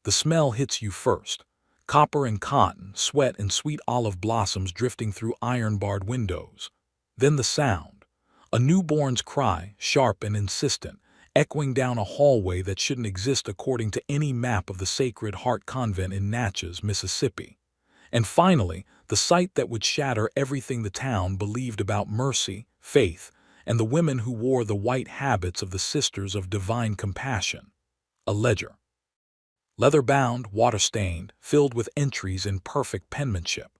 The smell hits you first. Copper and cotton, sweat and sweet olive blossoms drifting through iron-barred windows. Then the sound. A newborn's cry, sharp and insistent, echoing down a hallway that shouldn't exist according to any map of the Sacred Heart Convent in Natchez, Mississippi. And finally, the sight that would shatter everything the town believed about mercy, faith, and the women who wore the white habits of the Sisters of Divine Compassion. A ledger. Leather-bound, water-stained, filled with entries in perfect penmanship.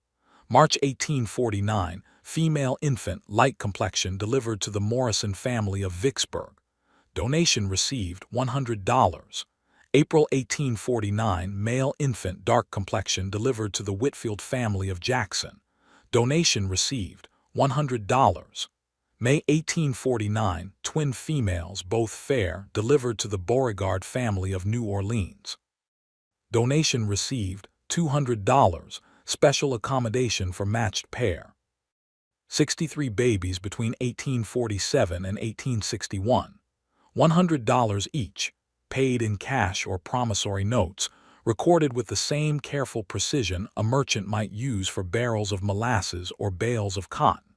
March 1849, female infant, light complexion, delivered to the Morrison family of Vicksburg. Donation received $100. April 1849, male infant, dark complexion, delivered to the Whitfield family of Jackson. Donation received $100. May 1849, twin females, both fair, delivered to the Beauregard family of New Orleans. Donation received $200, special accommodation for matched pair. 63 babies between 1847 and 1861. $100 each, paid in cash or promissory notes, recorded with the same careful precision a merchant might use for barrels of molasses or bales of cotton.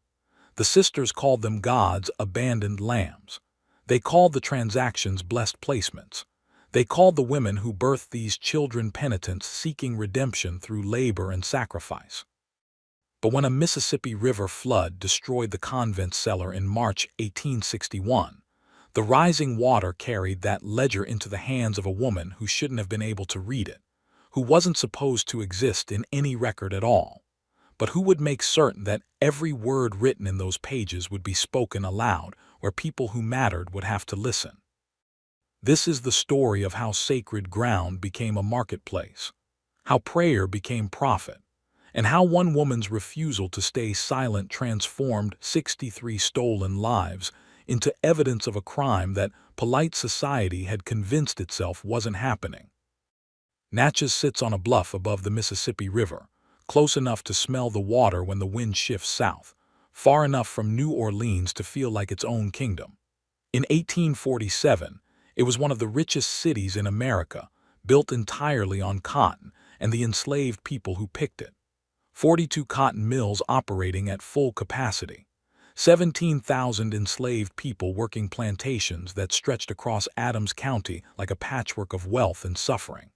The sisters called them God's abandoned lambs. They called the transactions blessed placements. They called the women who birthed these children penitents seeking redemption through labor and sacrifice. But when a Mississippi River flood destroyed the convent cellar in March 1861, the rising water carried that ledger into the hands of a woman who shouldn't have been able to read it, who wasn't supposed to exist in any record at all, but who would make certain that every word written in those pages would be spoken aloud where people who mattered would have to listen. This is the story of how sacred ground became a marketplace, how prayer became profit, and how one woman's refusal to stay silent transformed 63 stolen lives into evidence of a crime that polite society had convinced itself wasn't happening. Natchez sits on a bluff above the Mississippi River, close enough to smell the water when the wind shifts south, far enough from New Orleans to feel like its own kingdom. In 1847, it was one of the richest cities in America, built entirely on cotton and the enslaved people who picked it. 42 cotton mills operating at full capacity. 17,000 enslaved people working plantations that stretched across Adams County like a patchwork of wealth and suffering.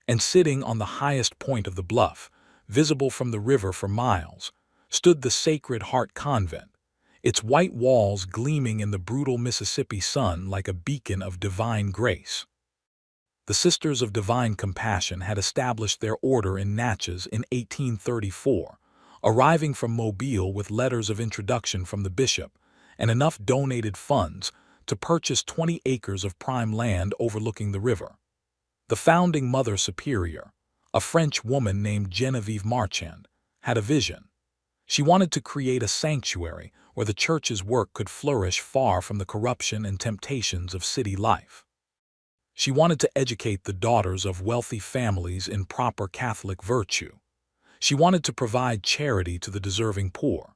And sitting on the highest point of the bluff, visible from the river for miles, stood the Sacred Heart Convent, its white walls gleaming in the brutal Mississippi sun like a beacon of divine grace. The Sisters of Divine Compassion had established their order in Natchez in 1834, arriving from Mobile with letters of introduction from the bishop and enough donated funds to purchase 20 acres of prime land overlooking the river. The founding Mother Superior, a French woman named Genevieve Marchand, had a vision. She wanted to create a sanctuary where the church's work could flourish far from the corruption and temptations of city life. She wanted to educate the daughters of wealthy families in proper Catholic virtue. She wanted to provide charity to the deserving poor.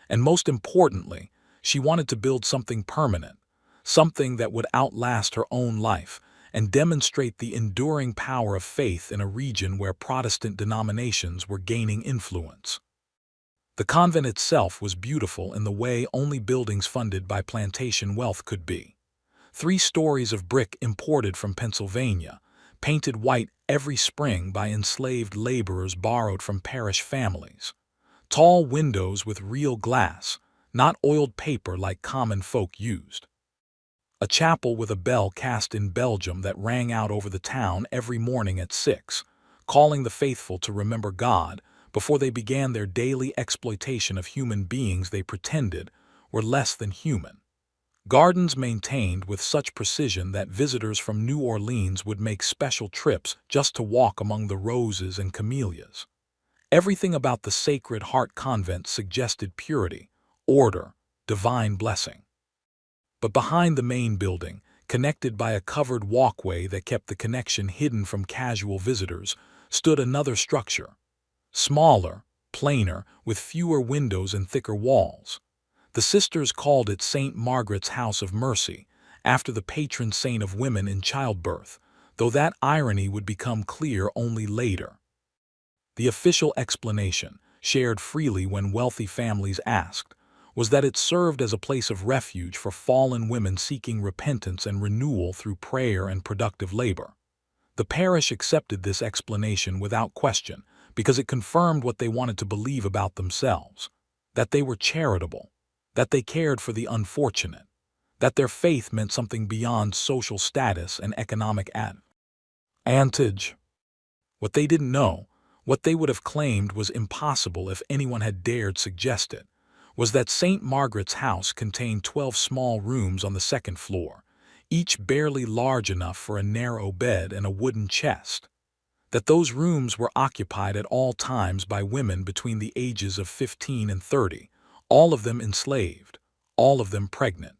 And most importantly, she wanted to build something permanent, something that would outlast her own life and demonstrate the enduring power of faith in a region where Protestant denominations were gaining influence. The convent itself was beautiful in the way only buildings funded by plantation wealth could be. 3 stories of brick imported from Pennsylvania, painted white every spring by enslaved laborers borrowed from parish families. Tall windows with real glass, not oiled paper like common folk used. A chapel with a bell cast in Belgium that rang out over the town every morning at 6, calling the faithful to remember God before they began their daily exploitation of human beings they pretended were less than human. Gardens maintained with such precision that visitors from New Orleans would make special trips just to walk among the roses and camellias. Everything about the Sacred Heart Convent suggested purity, order, divine blessing. But behind the main building, connected by a covered walkway that kept the connection hidden from casual visitors, stood another structure. Smaller, plainer, with fewer windows and thicker walls. The sisters called it St. Margaret's House of Mercy, after the patron saint of women in childbirth, though that irony would become clear only later. The official explanation, shared freely when wealthy families asked, was that it served as a place of refuge for fallen women seeking repentance and renewal through prayer and productive labor. The parish accepted this explanation without question because it confirmed what they wanted to believe about themselves: that they were charitable, that they cared for the unfortunate, that their faith meant something beyond social status and economic advantage. What they didn't know, what they would have claimed was impossible if anyone had dared suggest it, was that St. Margaret's house contained 12 small rooms on the second floor, each barely large enough for a narrow bed and a wooden chest. That those rooms were occupied at all times by women between the ages of 15 and 30, all of them enslaved, all of them pregnant.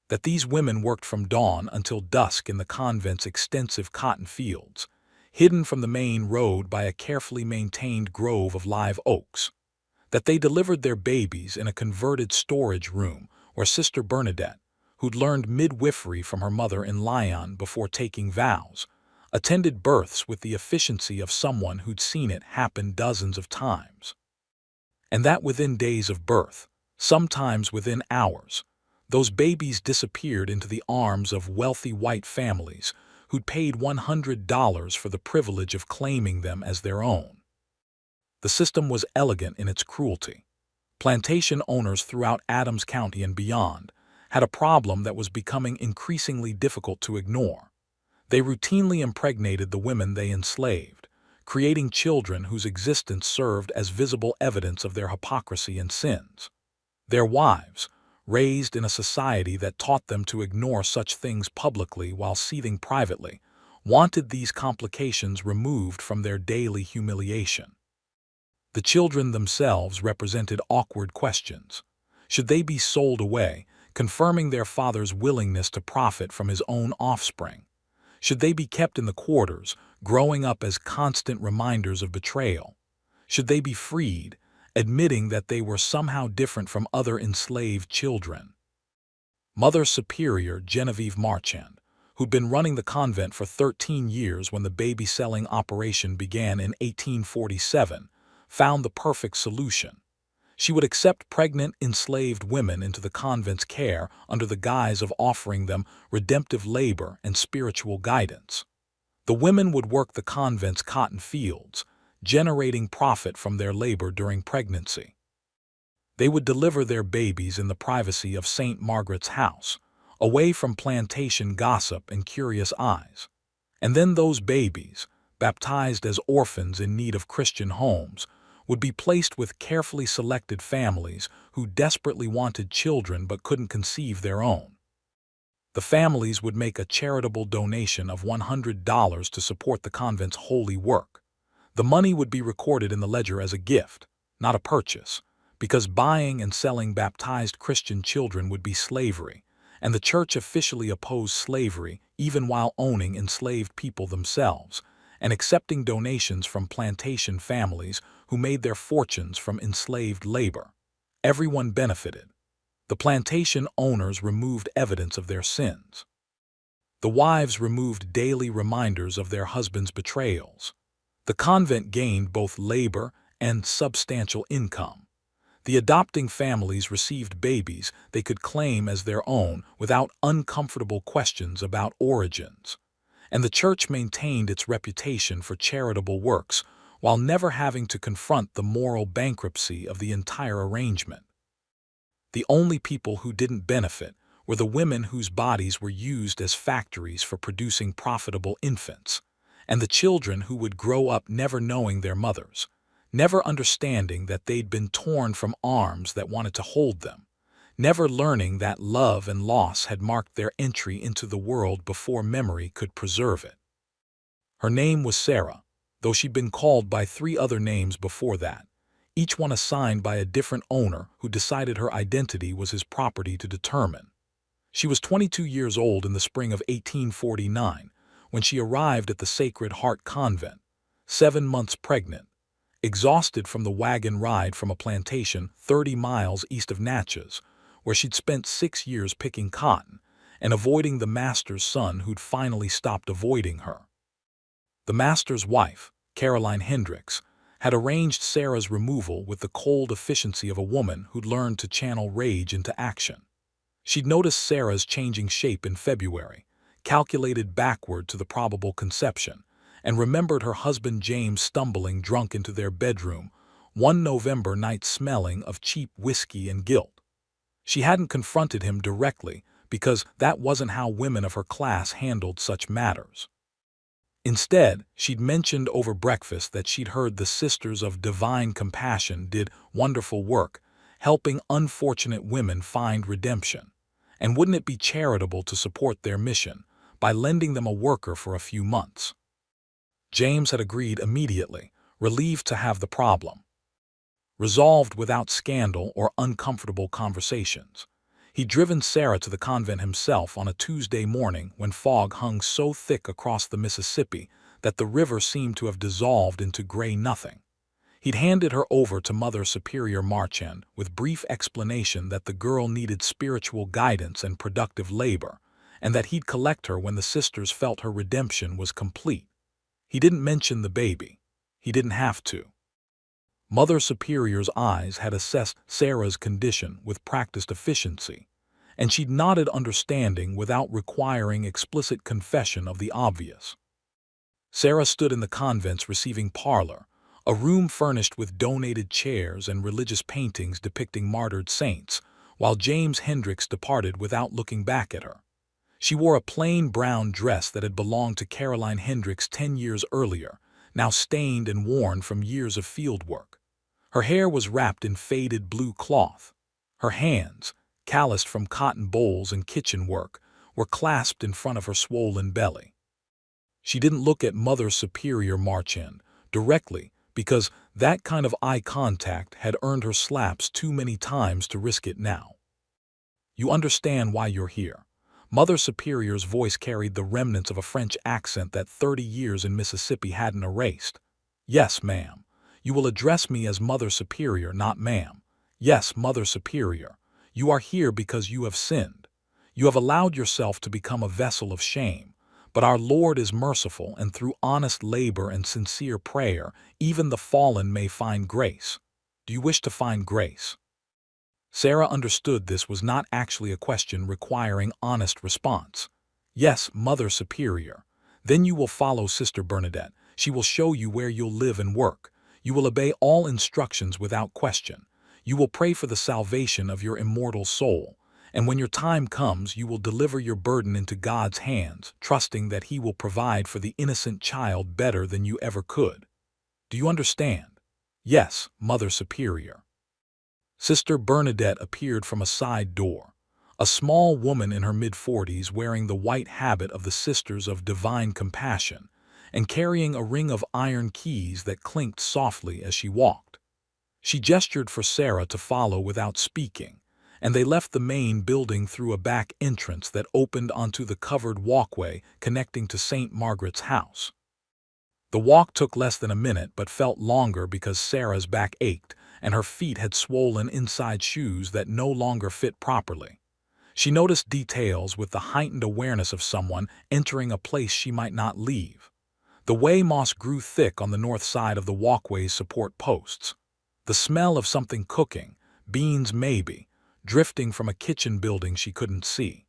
That these women worked from dawn until dusk in the convent's extensive cotton fields, hidden from the main road by a carefully maintained grove of live oaks. That they delivered their babies in a converted storage room where Sister Bernadette, who'd learned midwifery from her mother in Lyon before taking vows, attended births with the efficiency of someone who'd seen it happen dozens of times. And that within days of birth, sometimes within hours, those babies disappeared into the arms of wealthy white families who'd paid $100 for the privilege of claiming them as their own. The system was elegant in its cruelty. Plantation owners throughout Adams County and beyond had a problem that was becoming increasingly difficult to ignore. They routinely impregnated the women they enslaved, creating children whose existence served as visible evidence of their hypocrisy and sins. Their wives, raised in a society that taught them to ignore such things publicly while seething privately, wanted these complications removed from their daily humiliation. The children themselves represented awkward questions. Should they be sold away, confirming their father's willingness to profit from his own offspring? Should they be kept in the quarters, growing up as constant reminders of betrayal? Should they be freed, admitting that they were somehow different from other enslaved children? Mother Superior Genevieve Marchand, who'd been running the convent for 13 years when the baby-selling operation began in 1847, found the perfect solution. She would accept pregnant, enslaved women into the convent's care under the guise of offering them redemptive labor and spiritual guidance. The women would work the convent's cotton fields, generating profit from their labor during pregnancy. They would deliver their babies in the privacy of St. Margaret's house, away from plantation gossip and curious eyes. And then those babies, baptized as orphans in need of Christian homes, would be placed with carefully selected families who desperately wanted children but couldn't conceive their own. The families would make a charitable donation of $100 to support the convent's holy work. The money would be recorded in the ledger as a gift, not a purchase, because buying and selling baptized Christian children would be slavery, and the church officially opposed slavery even while owning enslaved people themselves and accepting donations from plantation families who made their fortunes from enslaved labor. Everyone benefited. The plantation owners removed evidence of their sins. The wives removed daily reminders of their husbands' betrayals. The convent gained both labor and substantial income. The adopting families received babies they could claim as their own without uncomfortable questions about origins. And the church maintained its reputation for charitable works while never having to confront the moral bankruptcy of the entire arrangement. The only people who didn't benefit were the women whose bodies were used as factories for producing profitable infants, and the children who would grow up never knowing their mothers, never understanding that they'd been torn from arms that wanted to hold them, never learning that love and loss had marked their entry into the world before memory could preserve it. Her name was Sarah, though she'd been called by 3 other names before that, each one assigned by a different owner who decided her identity was his property to determine. She was 22 years old in the spring of 1849 when she arrived at the Sacred Heart Convent, 7 months pregnant, exhausted from the wagon ride from a plantation 30 miles east of Natchez, where she'd spent 6 years picking cotton, and avoiding the master's son who'd finally stopped avoiding her. The master's wife, Caroline Hendricks, had arranged Sarah's removal with the cold efficiency of a woman who'd learned to channel rage into action. She'd noticed Sarah's changing shape in February, calculated backward to the probable conception, and remembered her husband James stumbling drunk into their bedroom one November night smelling of cheap whiskey and guilt. She hadn't confronted him directly because that wasn't how women of her class handled such matters. Instead, she'd mentioned over breakfast that she'd heard the Sisters of Divine Compassion did wonderful work, helping unfortunate women find redemption. And wouldn't it be charitable to support their mission by lending them a worker for a few months? James had agreed immediately, relieved to have the problem resolved without scandal or uncomfortable conversations. He'd driven Sarah to the convent himself on a Tuesday morning when fog hung so thick across the Mississippi that the river seemed to have dissolved into gray nothing. He'd handed her over to Mother Superior Marchand with brief explanation that the girl needed spiritual guidance and productive labor, and that he'd collect her when the sisters felt her redemption was complete. He didn't mention the baby. He didn't have to. Mother Superior's eyes had assessed Sarah's condition with practiced efficiency, and she'd nodded understanding without requiring explicit confession of the obvious. Sarah stood in the convent's receiving parlor, a room furnished with donated chairs and religious paintings depicting martyred saints, while James Hendricks departed without looking back at her. She wore a plain brown dress that had belonged to Caroline Hendricks 10 years earlier, now stained and worn from years of field work. Her hair was wrapped in faded blue cloth. Her hands, calloused from cotton bowls and kitchen work, were clasped in front of her swollen belly. She didn't look at Mother Superior Marchand directly because that kind of eye contact had earned her slaps too many times to risk it now. "You understand why you're here." Mother Superior's voice carried the remnants of a French accent that 30 years in Mississippi hadn't erased. "Yes, ma'am. You will address me as Mother Superior, not ma'am. Yes, Mother Superior. You are here because you have sinned. You have allowed yourself to become a vessel of shame. But our Lord is merciful, and through honest labor and sincere prayer, even the fallen may find grace. Do you wish to find grace?" Sarah understood this was not actually a question requiring honest response. "Yes, Mother Superior. Then you will follow Sister Bernadette. She will show you where you'll live and work. You will obey all instructions without question. You will pray for the salvation of your immortal soul. And when your time comes, you will deliver your burden into God's hands, trusting that He will provide for the innocent child better than you ever could. Do you understand?" "Yes, Mother Superior." Sister Bernadette appeared from a side door, a small woman in her mid-40s wearing the white habit of the Sisters of Divine Compassion and carrying a ring of iron keys that clinked softly as she walked. She gestured for Sarah to follow without speaking, and they left the main building through a back entrance that opened onto the covered walkway connecting to St. Margaret's house. The walk took less than a minute but felt longer because Sarah's back ached and her feet had swollen inside shoes that no longer fit properly. She noticed details with the heightened awareness of someone entering a place she might not leave. The way moss grew thick on the north side of the walkway's support posts. The smell of something cooking, beans maybe, drifting from a kitchen building she couldn't see.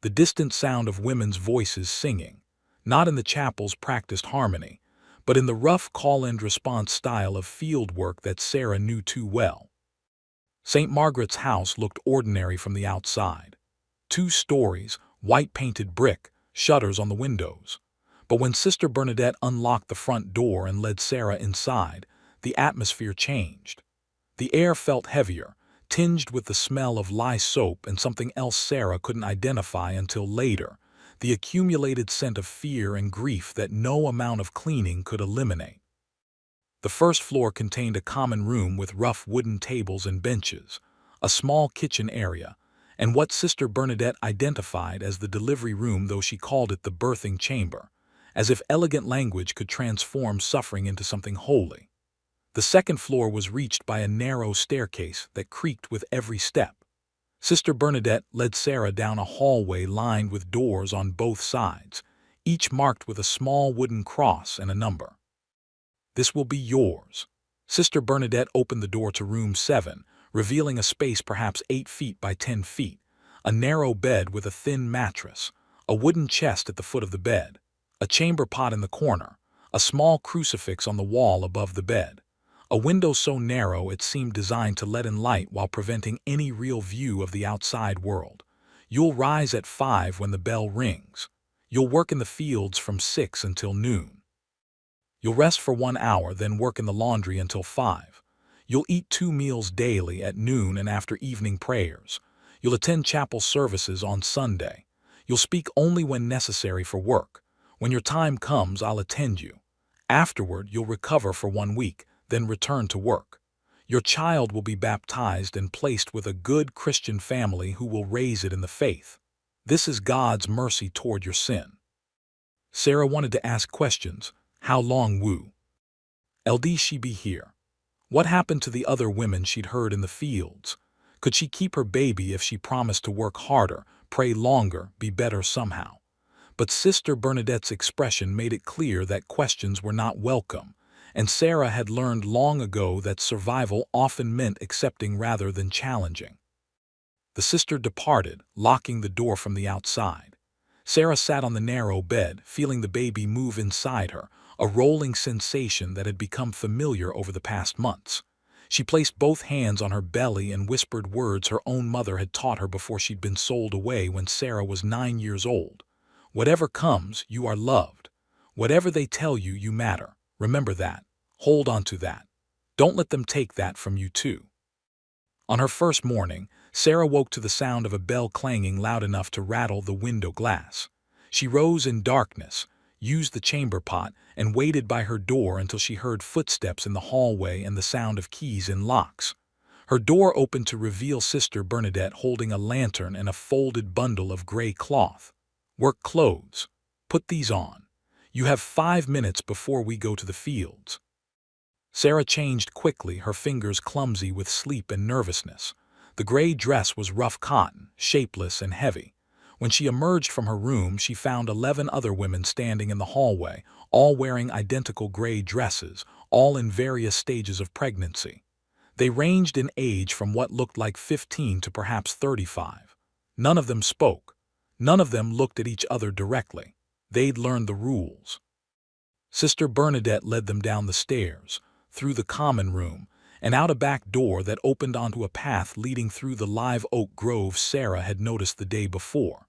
The distant sound of women's voices singing, not in the chapel's practiced harmony, but in the rough call-and-response style of field work that Sarah knew too well. St. Margaret's house looked ordinary from the outside. 2 stories, white-painted brick, shutters on the windows. But when Sister Bernadette unlocked the front door and led Sarah inside, the atmosphere changed. The air felt heavier, tinged with the smell of lye soap and something else Sarah couldn't identify until later, the accumulated scent of fear and grief that no amount of cleaning could eliminate. The first floor contained a common room with rough wooden tables and benches, a small kitchen area, and what Sister Bernadette identified as the delivery room, though she called it the birthing chamber, as if elegant language could transform suffering into something holy. The second floor was reached by a narrow staircase that creaked with every step. Sister Bernadette led Sarah down a hallway lined with doors on both sides, each marked with a small wooden cross and a number. "This will be yours." Sister Bernadette opened the door to room 7, revealing a space perhaps 8 feet by 10 feet, a narrow bed with a thin mattress, a wooden chest at the foot of the bed, a chamber pot in the corner, a small crucifix on the wall above the bed, a window so narrow it seemed designed to let in light while preventing any real view of the outside world. "You'll rise at 5 when the bell rings. You'll work in the fields from 6 until noon. You'll rest for 1 hour, then work in the laundry until 5. You'll eat 2 meals daily at noon and after evening prayers. You'll attend chapel services on Sunday. You'll speak only when necessary for work. When your time comes, I'll attend you. Afterward, you'll recover for 1 week, then return to work. Your child will be baptized and placed with a good Christian family who will raise it in the faith. This is God's mercy toward your sin." Sarah wanted to ask questions. How long LD she be here? What happened to the other women she'd heard in the fields? Could she keep her baby if she promised to work harder, pray longer, be better somehow? But Sister Bernadette's expression made it clear that questions were not welcome, and Sarah had learned long ago that survival often meant accepting rather than challenging. The sister departed, locking the door from the outside. Sarah sat on the narrow bed, feeling the baby move inside her, a rolling sensation that had become familiar over the past months. She placed both hands on her belly and whispered words her own mother had taught her before she'd been sold away when Sarah was 9 years old. "Whatever comes, you are loved. Whatever they tell you, you matter. Remember that. Hold on to that. Don't let them take that from you too." On her first morning, Sarah woke to the sound of a bell clanging loud enough to rattle the window glass. She rose in darkness, used the chamber pot, and waited by her door until she heard footsteps in the hallway and the sound of keys in locks. Her door opened to reveal Sister Bernadette holding a lantern and a folded bundle of gray cloth. "Work clothes. Put these on. You have 5 minutes before we go to the fields." Sarah changed quickly, her fingers clumsy with sleep and nervousness. The gray dress was rough cotton, shapeless and heavy. When she emerged from her room, she found 11 other women standing in the hallway, all wearing identical gray dresses, all in various stages of pregnancy. They ranged in age from what looked like 15 to perhaps 35. None of them spoke. None of them looked at each other directly. They'd learned the rules. Sister Bernadette led them down the stairs, through the common room, and out a back door that opened onto a path leading through the live oak grove Sarah had noticed the day before.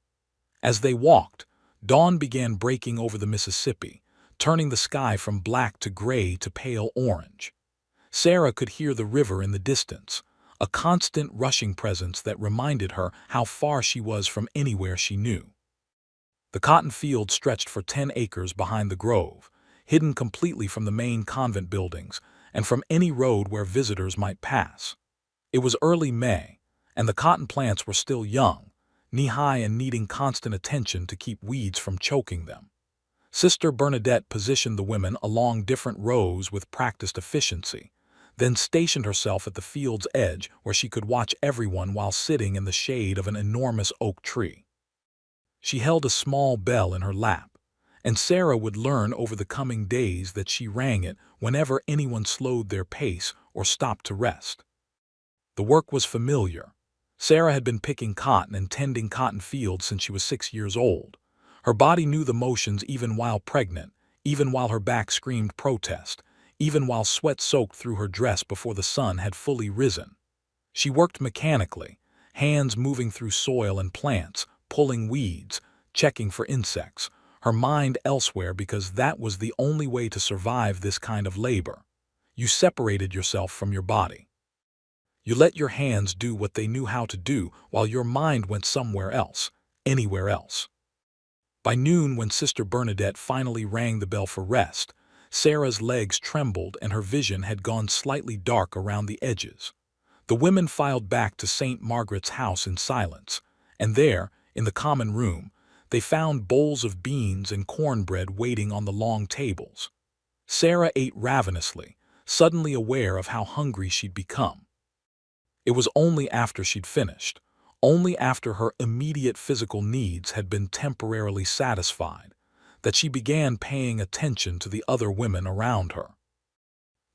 As they walked, dawn began breaking over the Mississippi, turning the sky from black to gray to pale orange. Sarah could hear the river in the distance, a constant rushing presence that reminded her how far she was from anywhere she knew. The cotton field stretched for 10 acres behind the grove, hidden completely from the main convent buildings and from any road where visitors might pass. It was early May, and the cotton plants were still young, knee-high and needing constant attention to keep weeds from choking them. Sister Bernadette positioned the women along different rows with practiced efficiency, then stationed herself at the field's edge where she could watch everyone while sitting in the shade of an enormous oak tree. She held a small bell in her lap, and Sarah would learn over the coming days that she rang it whenever anyone slowed their pace or stopped to rest. The work was familiar. Sarah had been picking cotton and tending cotton fields since she was 6 years old. Her body knew the motions even while pregnant, even while her back screamed protest, even while sweat soaked through her dress before the sun had fully risen. She worked mechanically, hands moving through soil and plants, pulling weeds, checking for insects, her mind elsewhere because that was the only way to survive this kind of labor. You separated yourself from your body. You let your hands do what they knew how to do while your mind went somewhere else, anywhere else. By noon, when Sister Bernadette finally rang the bell for rest, Sarah's legs trembled and her vision had gone slightly dark around the edges. The women filed back to St. Margaret's house in silence, and there, in the common room, they found bowls of beans and cornbread waiting on the long tables. Sarah ate ravenously, suddenly aware of how hungry she'd become. It was only after she'd finished, only after her immediate physical needs had been temporarily satisfied that she began paying attention to the other women around her.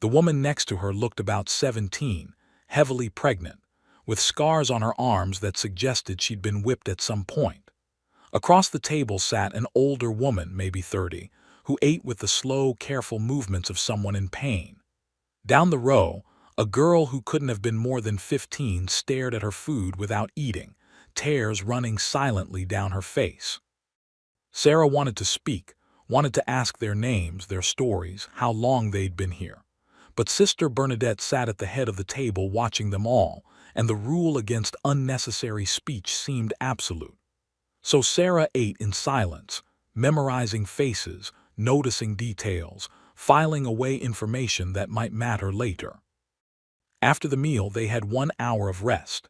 The woman next to her looked about 17, heavily pregnant, with scars on her arms that suggested she'd been whipped at some point. Across the table sat an older woman, maybe 30, who ate with the slow, careful movements of someone in pain. Down the row, a girl who couldn't have been more than 15 stared at her food without eating, tears running silently down her face. Sarah wanted to speak, wanted to ask their names, their stories, how long they'd been here. But Sister Bernadette sat at the head of the table watching them all, and the rule against unnecessary speech seemed absolute. So Sarah ate in silence, memorizing faces, noticing details, filing away information that might matter later. After the meal, they had 1 hour of rest.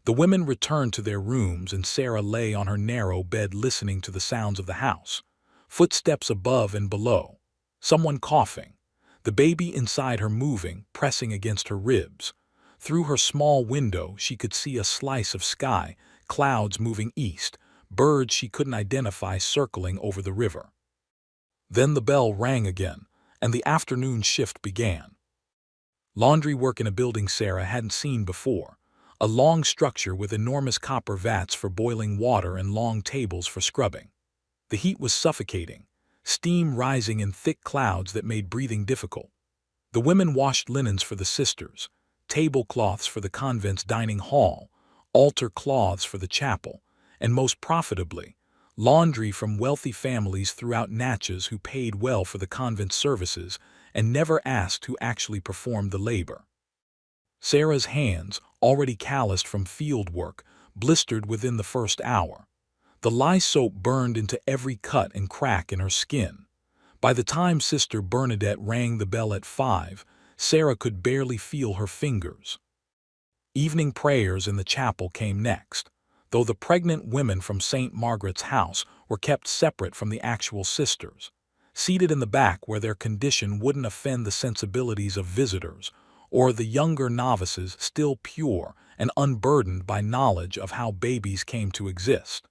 The women returned to their rooms and Sarah lay on her narrow bed listening to the sounds of the house. Footsteps above and below. Someone coughing. The baby inside her moving, pressing against her ribs. Through her small window, she could see a slice of sky, clouds moving east, birds she couldn't identify circling over the river. Then the bell rang again, and the afternoon shift began. Laundry work in a building Sarah hadn't seen before. A long structure with enormous copper vats for boiling water and long tables for scrubbing. The heat was suffocating, steam rising in thick clouds that made breathing difficult. The women washed linens for the sisters, tablecloths for the convent's dining hall, altar cloths for the chapel, and most profitably, laundry from wealthy families throughout Natchez who paid well for the convent services and never asked who actually performed the labor. Sarah's hands, already calloused from field work, blistered within the first hour. The lye soap burned into every cut and crack in her skin. By the time Sister Bernadette rang the bell at 5, Sarah could barely feel her fingers. Evening prayers in the chapel came next, though the pregnant women from St. Margaret's house were kept separate from the actual sisters, seated in the back where their condition wouldn't offend the sensibilities of visitors, or the younger novices still pure and unburdened by knowledge of how babies came to exist.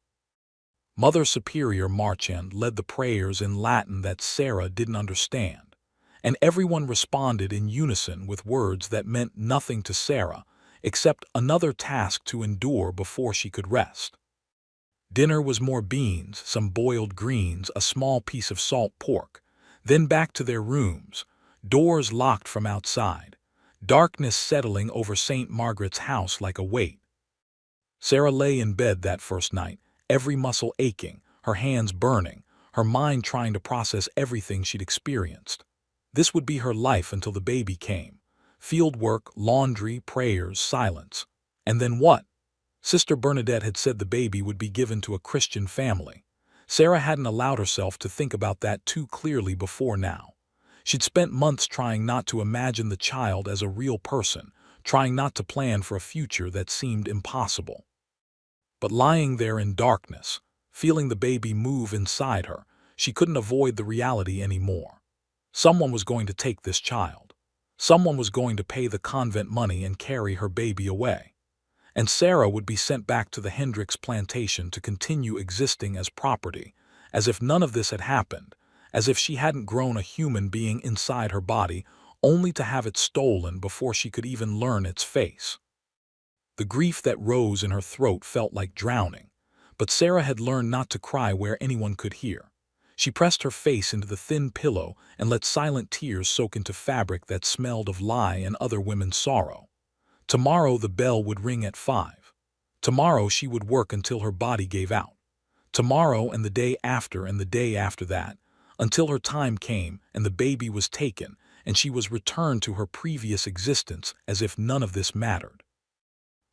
Mother Superior Marchand led the prayers in Latin that Sarah didn't understand, and everyone responded in unison with words that meant nothing to Sarah except another task to endure before she could rest. Dinner was more beans, some boiled greens, a small piece of salt pork, then back to their rooms, doors locked from outside, darkness settling over St. Margaret's house like a weight. Sarah lay in bed that first night, every muscle aching, her hands burning, her mind trying to process everything she'd experienced. This would be her life until the baby came. Field work, laundry, prayers, silence. And then what? Sister Bernadette had said the baby would be given to a Christian family. Sarah hadn't allowed herself to think about that too clearly before now. She'd spent months trying not to imagine the child as a real person, trying not to plan for a future that seemed impossible. But lying there in darkness, feeling the baby move inside her, she couldn't avoid the reality anymore. Someone was going to take this child. Someone was going to pay the convent money and carry her baby away. And Sarah would be sent back to the Hendricks plantation to continue existing as property, as if none of this had happened, as if she hadn't grown a human being inside her body, only to have it stolen before she could even learn its face. The grief that rose in her throat felt like drowning, but Sarah had learned not to cry where anyone could hear. She pressed her face into the thin pillow and let silent tears soak into fabric that smelled of lye and other women's sorrow. Tomorrow the bell would ring at 5. Tomorrow she would work until her body gave out. Tomorrow and the day after and the day after that, until her time came and the baby was taken and she was returned to her previous existence as if none of this mattered.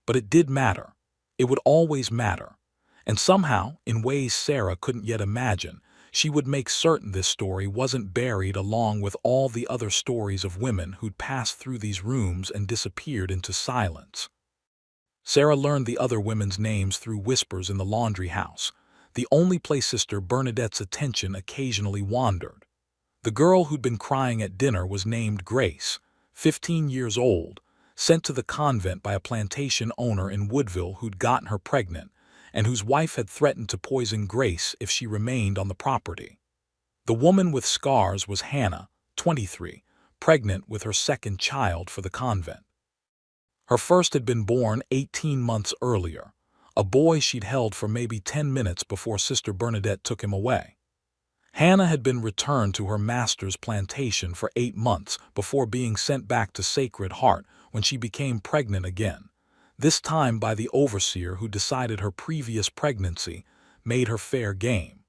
But it did matter. It would always matter. And somehow, in ways Sarah couldn't yet imagine, she would make certain this story wasn't buried along with all the other stories of women who'd passed through these rooms and disappeared into silence. Sarah learned the other women's names through whispers in the laundry house, the only place Sister Bernadette's attention occasionally wandered. The girl who'd been crying at dinner was named Grace, 15 years old, sent to the convent by a plantation owner in Woodville who'd gotten her pregnant, and whose wife had threatened to poison Grace if she remained on the property. The woman with scars was Hannah, 23, pregnant with her second child for the convent. Her first had been born 18 months earlier, a boy she'd held for maybe 10 minutes before Sister Bernadette took him away. Hannah had been returned to her master's plantation for 8 months before being sent back to Sacred Heart when she became pregnant again, this time by the overseer who decided her previous pregnancy made her fair game.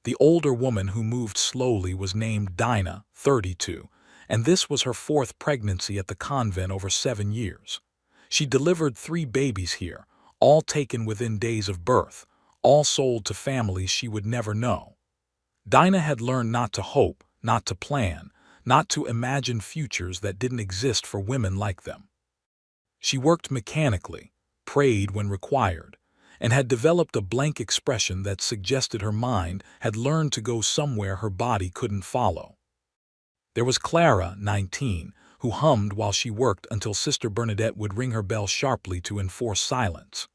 The older woman who moved slowly was named Dinah, 32, and this was her fourth pregnancy at the convent over 7 years. She delivered 3 babies here, all taken within days of birth, all sold to families she would never know. Dinah had learned not to hope, not to plan, not to imagine futures that didn't exist for women like them. She worked mechanically, prayed when required, and had developed a blank expression that suggested her mind had learned to go somewhere her body couldn't follow. There was Clara, 19, who hummed while she worked until Sister Bernadette would ring her bell sharply to enforce silence.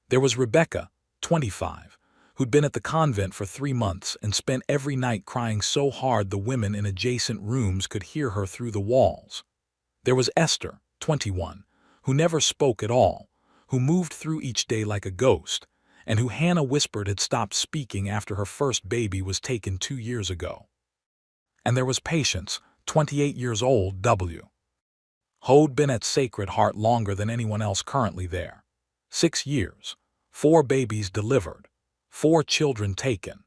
There was Rebecca, 25, who'd been at the convent for 3 months and spent every night crying so hard the women in adjacent rooms could hear her through the walls. There was Esther, 21, who never spoke at all, who moved through each day like a ghost, and who Hannah whispered had stopped speaking after her first baby was taken 2 years ago. And there was Patience, 28 years old, who'd been at Sacred Heart longer than anyone else currently there. 6 years, 4 babies delivered, 4 children taken.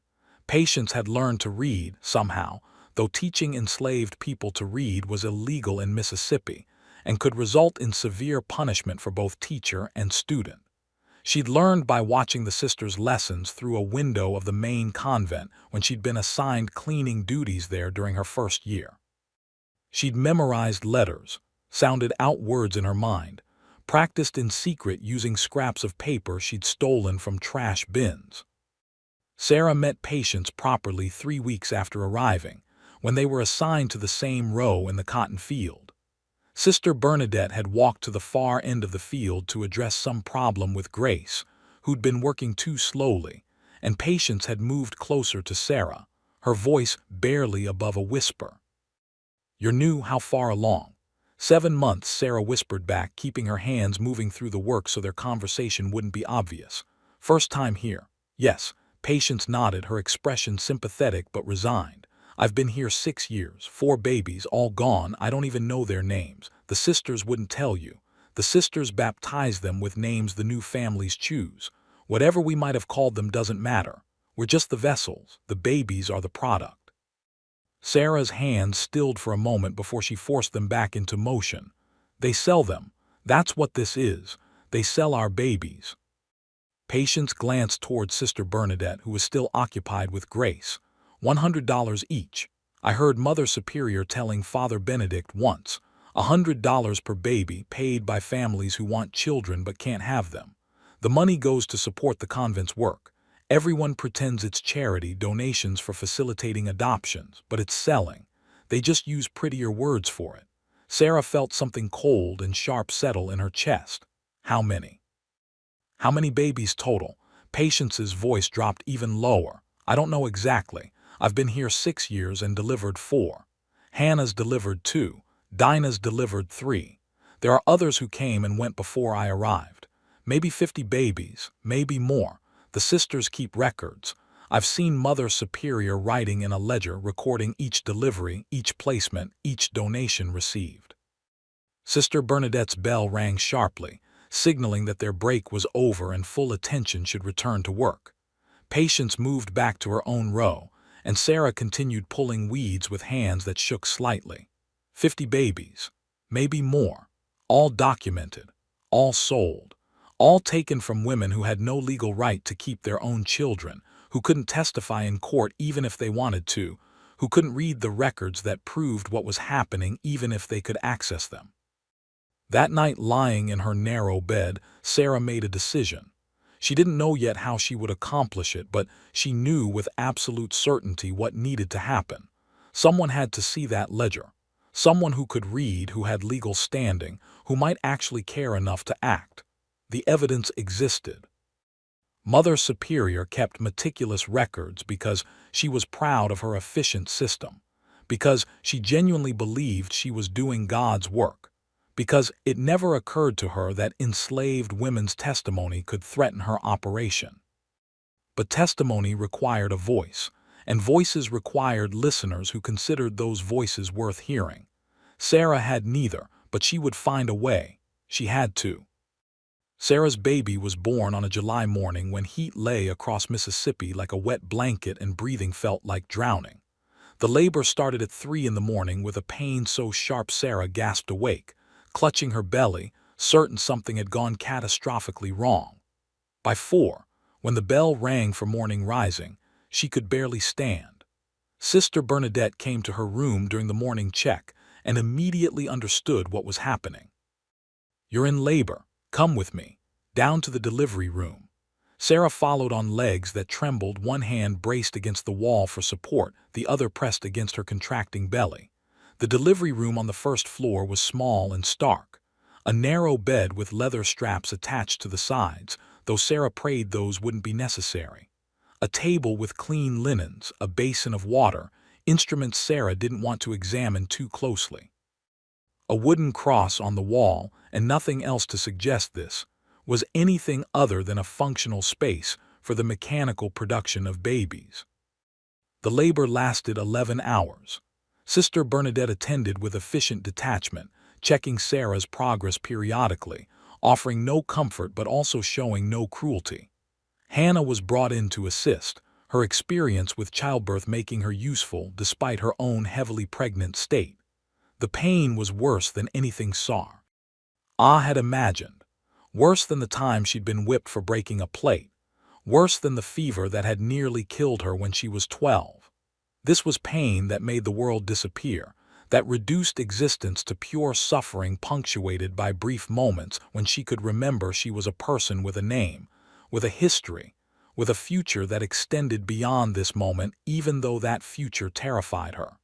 Patience had learned to read, somehow, though teaching enslaved people to read was illegal in Mississippi and could result in severe punishment for both teacher and student. She'd learned by watching the sisters' lessons through a window of the main convent when she'd been assigned cleaning duties there during her first year. She'd memorized letters, sounded out words in her mind, practiced in secret using scraps of paper she'd stolen from trash bins. Sarah met Patience properly 3 weeks after arriving, when they were assigned to the same row in the cotton field. Sister Bernadette had walked to the far end of the field to address some problem with Grace, who'd been working too slowly, and Patience had moved closer to Sarah, her voice barely above a whisper. "You're new, how far along?" 7 months, Sarah whispered back, keeping her hands moving through the work so their conversation wouldn't be obvious. "First time here." "Yes." Patience nodded, her expression sympathetic but resigned. "I've been here 6 years, 4 babies, all gone, I don't even know their names. The sisters wouldn't tell you. The sisters baptize them with names the new families choose. Whatever we might have called them doesn't matter. We're just the vessels, the babies are the product." Sarah's hands stilled for a moment before she forced them back into motion. "They sell them. That's what this is. They sell our babies." Patience glanced toward Sister Bernadette, who was still occupied with Grace. $100 each. I heard Mother Superior telling Father Benedict once. $100 per baby, paid by families who want children but can't have them. The money goes to support the convent's work. Everyone pretends it's charity donations for facilitating adoptions, but it's selling. They just use prettier words for it. Sarah felt something cold and sharp settle in her chest. "How many?" "How many babies total?" Patience's voice dropped even lower. "I don't know exactly. I've been here 6 years and delivered 4. Hannah's delivered 2. Dinah's delivered 3. There are others who came and went before I arrived. Maybe 50 babies, maybe more. The sisters keep records. I've seen Mother Superior writing in a ledger recording each delivery, each placement, each donation received." Sister Bernadette's bell rang sharply, signaling that their break was over and full attention should return to work. Patience moved back to her own row, and Sarah continued pulling weeds with hands that shook slightly. 50 babies, maybe more, all documented, all sold, all taken from women who had no legal right to keep their own children, who couldn't testify in court even if they wanted to, who couldn't read the records that proved what was happening even if they could access them. That night, lying in her narrow bed, Sarah made a decision. She didn't know yet how she would accomplish it, but she knew with absolute certainty what needed to happen. Someone had to see that ledger. Someone who could read, who had legal standing, who might actually care enough to act. The evidence existed. Mother Superior kept meticulous records because she was proud of her efficient system, because she genuinely believed she was doing God's work, because it never occurred to her that enslaved women's testimony could threaten her operation. But testimony required a voice, and voices required listeners who considered those voices worth hearing. Sarah had neither, but she would find a way. She had to. Sarah's baby was born on a July morning when heat lay across Mississippi like a wet blanket and breathing felt like drowning. The labor started at 3 in the morning with a pain so sharp Sarah gasped awake, clutching her belly, certain something had gone catastrophically wrong. By 4, when the bell rang for morning rising, she could barely stand. Sister Bernadette came to her room during the morning check and immediately understood what was happening. "You're in labor. Come with me." Down to the delivery room. Sarah followed on legs that trembled, one hand braced against the wall for support, the other pressed against her contracting belly. The delivery room on the first floor was small and stark. A narrow bed with leather straps attached to the sides, though Sarah prayed those wouldn't be necessary. A table with clean linens, a basin of water, instruments Sarah didn't want to examine too closely. A wooden cross on the wall, and nothing else to suggest this, was anything other than a functional space for the mechanical production of babies. The labor lasted 11 hours. Sister Bernadette attended with efficient detachment, checking Sarah's progress periodically, offering no comfort but also showing no cruelty. Hannah was brought in to assist, her experience with childbirth making her useful despite her own heavily pregnant state. The pain was worse than anything Sarah had imagined, worse than the time she'd been whipped for breaking a plate, worse than the fever that had nearly killed her when she was 12. This was pain that made the world disappear, that reduced existence to pure suffering punctuated by brief moments when she could remember she was a person with a name, with a history, with a future that extended beyond this moment even though that future terrified her.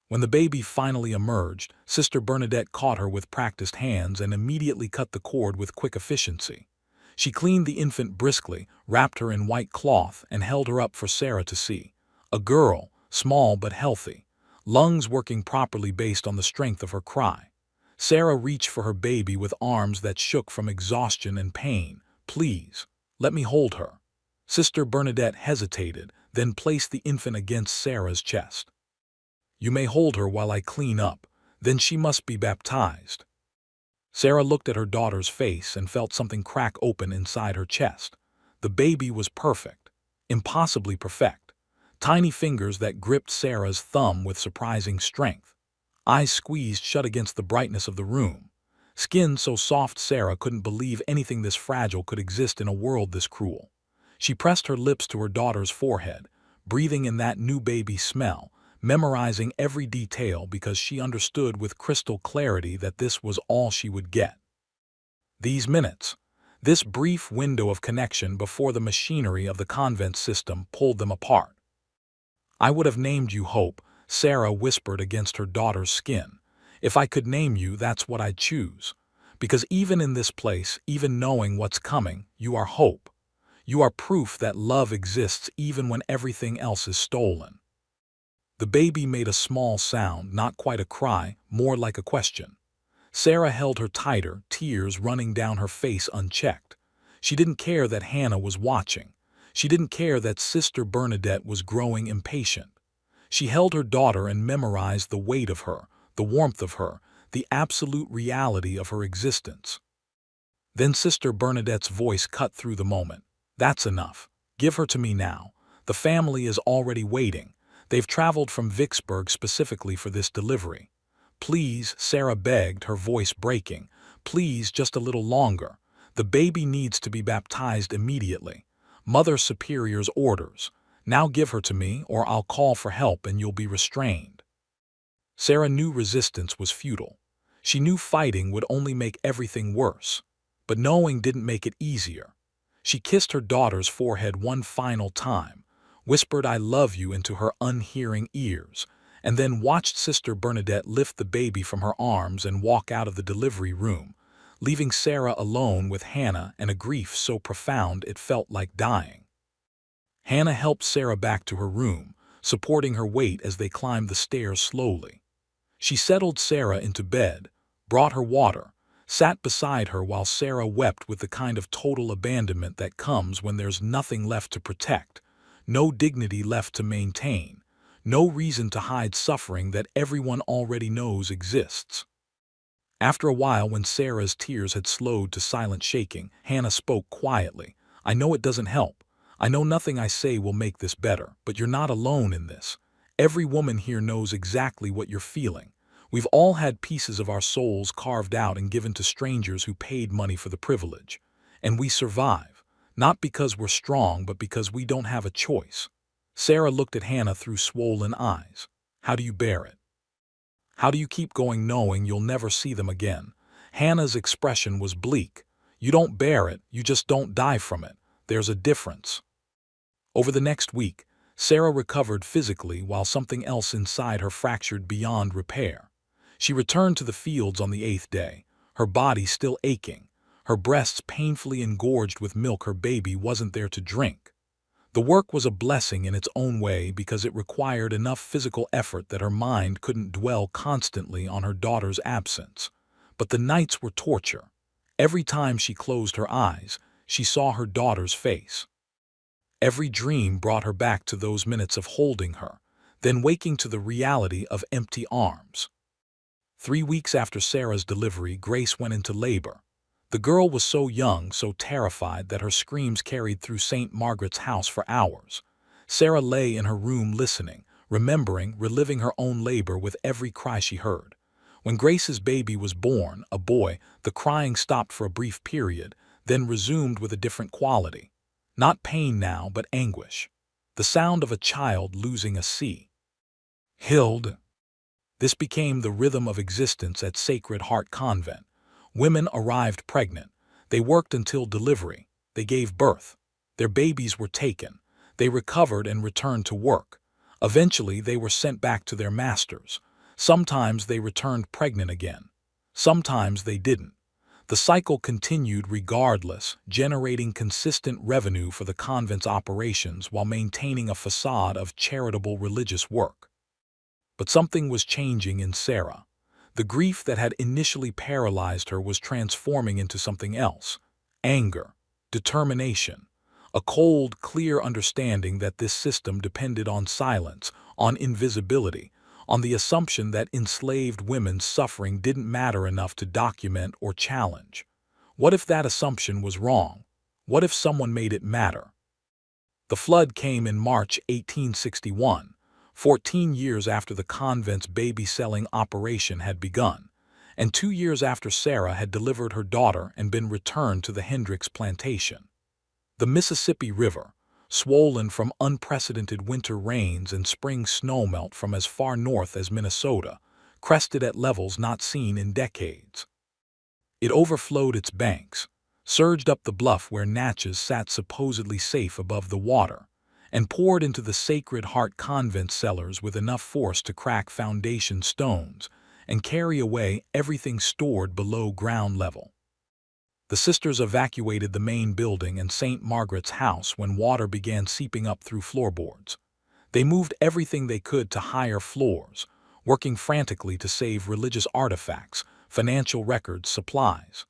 When the baby finally emerged, Sister Bernadette caught her with practiced hands and immediately cut the cord with quick efficiency. She cleaned the infant briskly, wrapped her in white cloth, and held her up for Sarah to see. A girl, small but healthy, lungs working properly based on the strength of her cry. Sarah reached for her baby with arms that shook from exhaustion and pain. "Please, let me hold her." Sister Bernadette hesitated, then placed the infant against Sarah's chest. "You may hold her while I clean up, then she must be baptized." Sarah looked at her daughter's face and felt something crack open inside her chest. The baby was perfect, impossibly perfect. Tiny fingers that gripped Sarah's thumb with surprising strength. Eyes squeezed shut against the brightness of the room. Skin so soft Sarah couldn't believe anything this fragile could exist in a world this cruel. She pressed her lips to her daughter's forehead, breathing in that new baby smell, memorizing every detail because she understood with crystal clarity that this was all she would get. These minutes, this brief window of connection before the machinery of the convent system pulled them apart. "I would have named you Hope," Sarah whispered against her daughter's skin. "If I could name you, that's what I'd choose. Because even in this place, even knowing what's coming, you are hope. You are proof that love exists even when everything else is stolen." The baby made a small sound, not quite a cry, more like a question. Sarah held her tighter, tears running down her face unchecked. She didn't care that Hannah was watching. She didn't care that Sister Bernadette was growing impatient. She held her daughter and memorized the weight of her, the warmth of her, the absolute reality of her existence. Then Sister Bernadette's voice cut through the moment. "That's enough. Give her to me now. The family is already waiting. They've traveled from Vicksburg specifically for this delivery. Please," Sarah begged, her voice breaking. "Please, just a little longer. The baby needs to be baptized immediately. Mother Superior's orders. Now give her to me, or I'll call for help and you'll be restrained." Sarah knew resistance was futile. She knew fighting would only make everything worse. But knowing didn't make it easier. She kissed her daughter's forehead one final time, whispered "I love you" into her unhearing ears, and then watched Sister Bernadette lift the baby from her arms and walk out of the delivery room, leaving Sarah alone with Hannah and a grief so profound it felt like dying. Hannah helped Sarah back to her room, supporting her weight as they climbed the stairs slowly. She settled Sarah into bed, brought her water, sat beside her while Sarah wept with the kind of total abandonment that comes when there's nothing left to protect, no dignity left to maintain, no reason to hide suffering that everyone already knows exists. After a while, when Sarah's tears had slowed to silent shaking, Hannah spoke quietly. "I know it doesn't help. I know nothing I say will make this better, but you're not alone in this. Every woman here knows exactly what you're feeling. We've all had pieces of our souls carved out and given to strangers who paid money for the privilege. And we survive, not because we're strong, but because we don't have a choice." Sarah looked at Hannah through swollen eyes. "How do you bear it? How do you keep going knowing you'll never see them again?" Hannah's expression was bleak. "You don't bear it, you just don't die from it. There's a difference." Over the next week, Sarah recovered physically while something else inside her fractured beyond repair. She returned to the fields on the 8th day, her body still aching, her breasts painfully engorged with milk her baby wasn't there to drink. The work was a blessing in its own way because it required enough physical effort that her mind couldn't dwell constantly on her daughter's absence. But the nights were torture. Every time she closed her eyes, she saw her daughter's face. Every dream brought her back to those minutes of holding her, then waking to the reality of empty arms. 3 weeks after Sarah's delivery, Grace went into labor. The girl was so young, so terrified that her screams carried through St. Margaret's house for hours. Sarah lay in her room listening, remembering, reliving her own labor with every cry she heard. When Grace's baby was born, a boy, the crying stopped for a brief period, then resumed with a different quality. Not pain now, but anguish. The sound of a child losing a C. Hild. This became the rhythm of existence at Sacred Heart Convent. Women arrived pregnant. They worked until delivery. They gave birth. Their babies were taken. They recovered and returned to work. Eventually, they were sent back to their masters. Sometimes they returned pregnant again. Sometimes they didn't. The cycle continued regardless, generating consistent revenue for the convent's operations while maintaining a facade of charitable religious work. But something was changing in Sarah. The grief that had initially paralyzed her was transforming into something else: anger, determination, a cold, clear understanding that this system depended on silence, on invisibility, on the assumption that enslaved women's suffering didn't matter enough to document or challenge. What if that assumption was wrong? What if someone made it matter? The flood came in March 1861, 14 years after the convent's baby-selling operation had begun, and 2 years after Sarah had delivered her daughter and been returned to the Hendricks plantation. The Mississippi River, swollen from unprecedented winter rains and spring snowmelt from as far north as Minnesota, crested at levels not seen in decades. It overflowed its banks, surged up the bluff where Natchez sat supposedly safe above the water, and poured into the Sacred Heart Convent cellars with enough force to crack foundation stones and carry away everything stored below ground level. The sisters evacuated the main building and St. Margaret's house when water began seeping up through floorboards. They moved everything they could to higher floors, working frantically to save religious artifacts, financial records, supplies.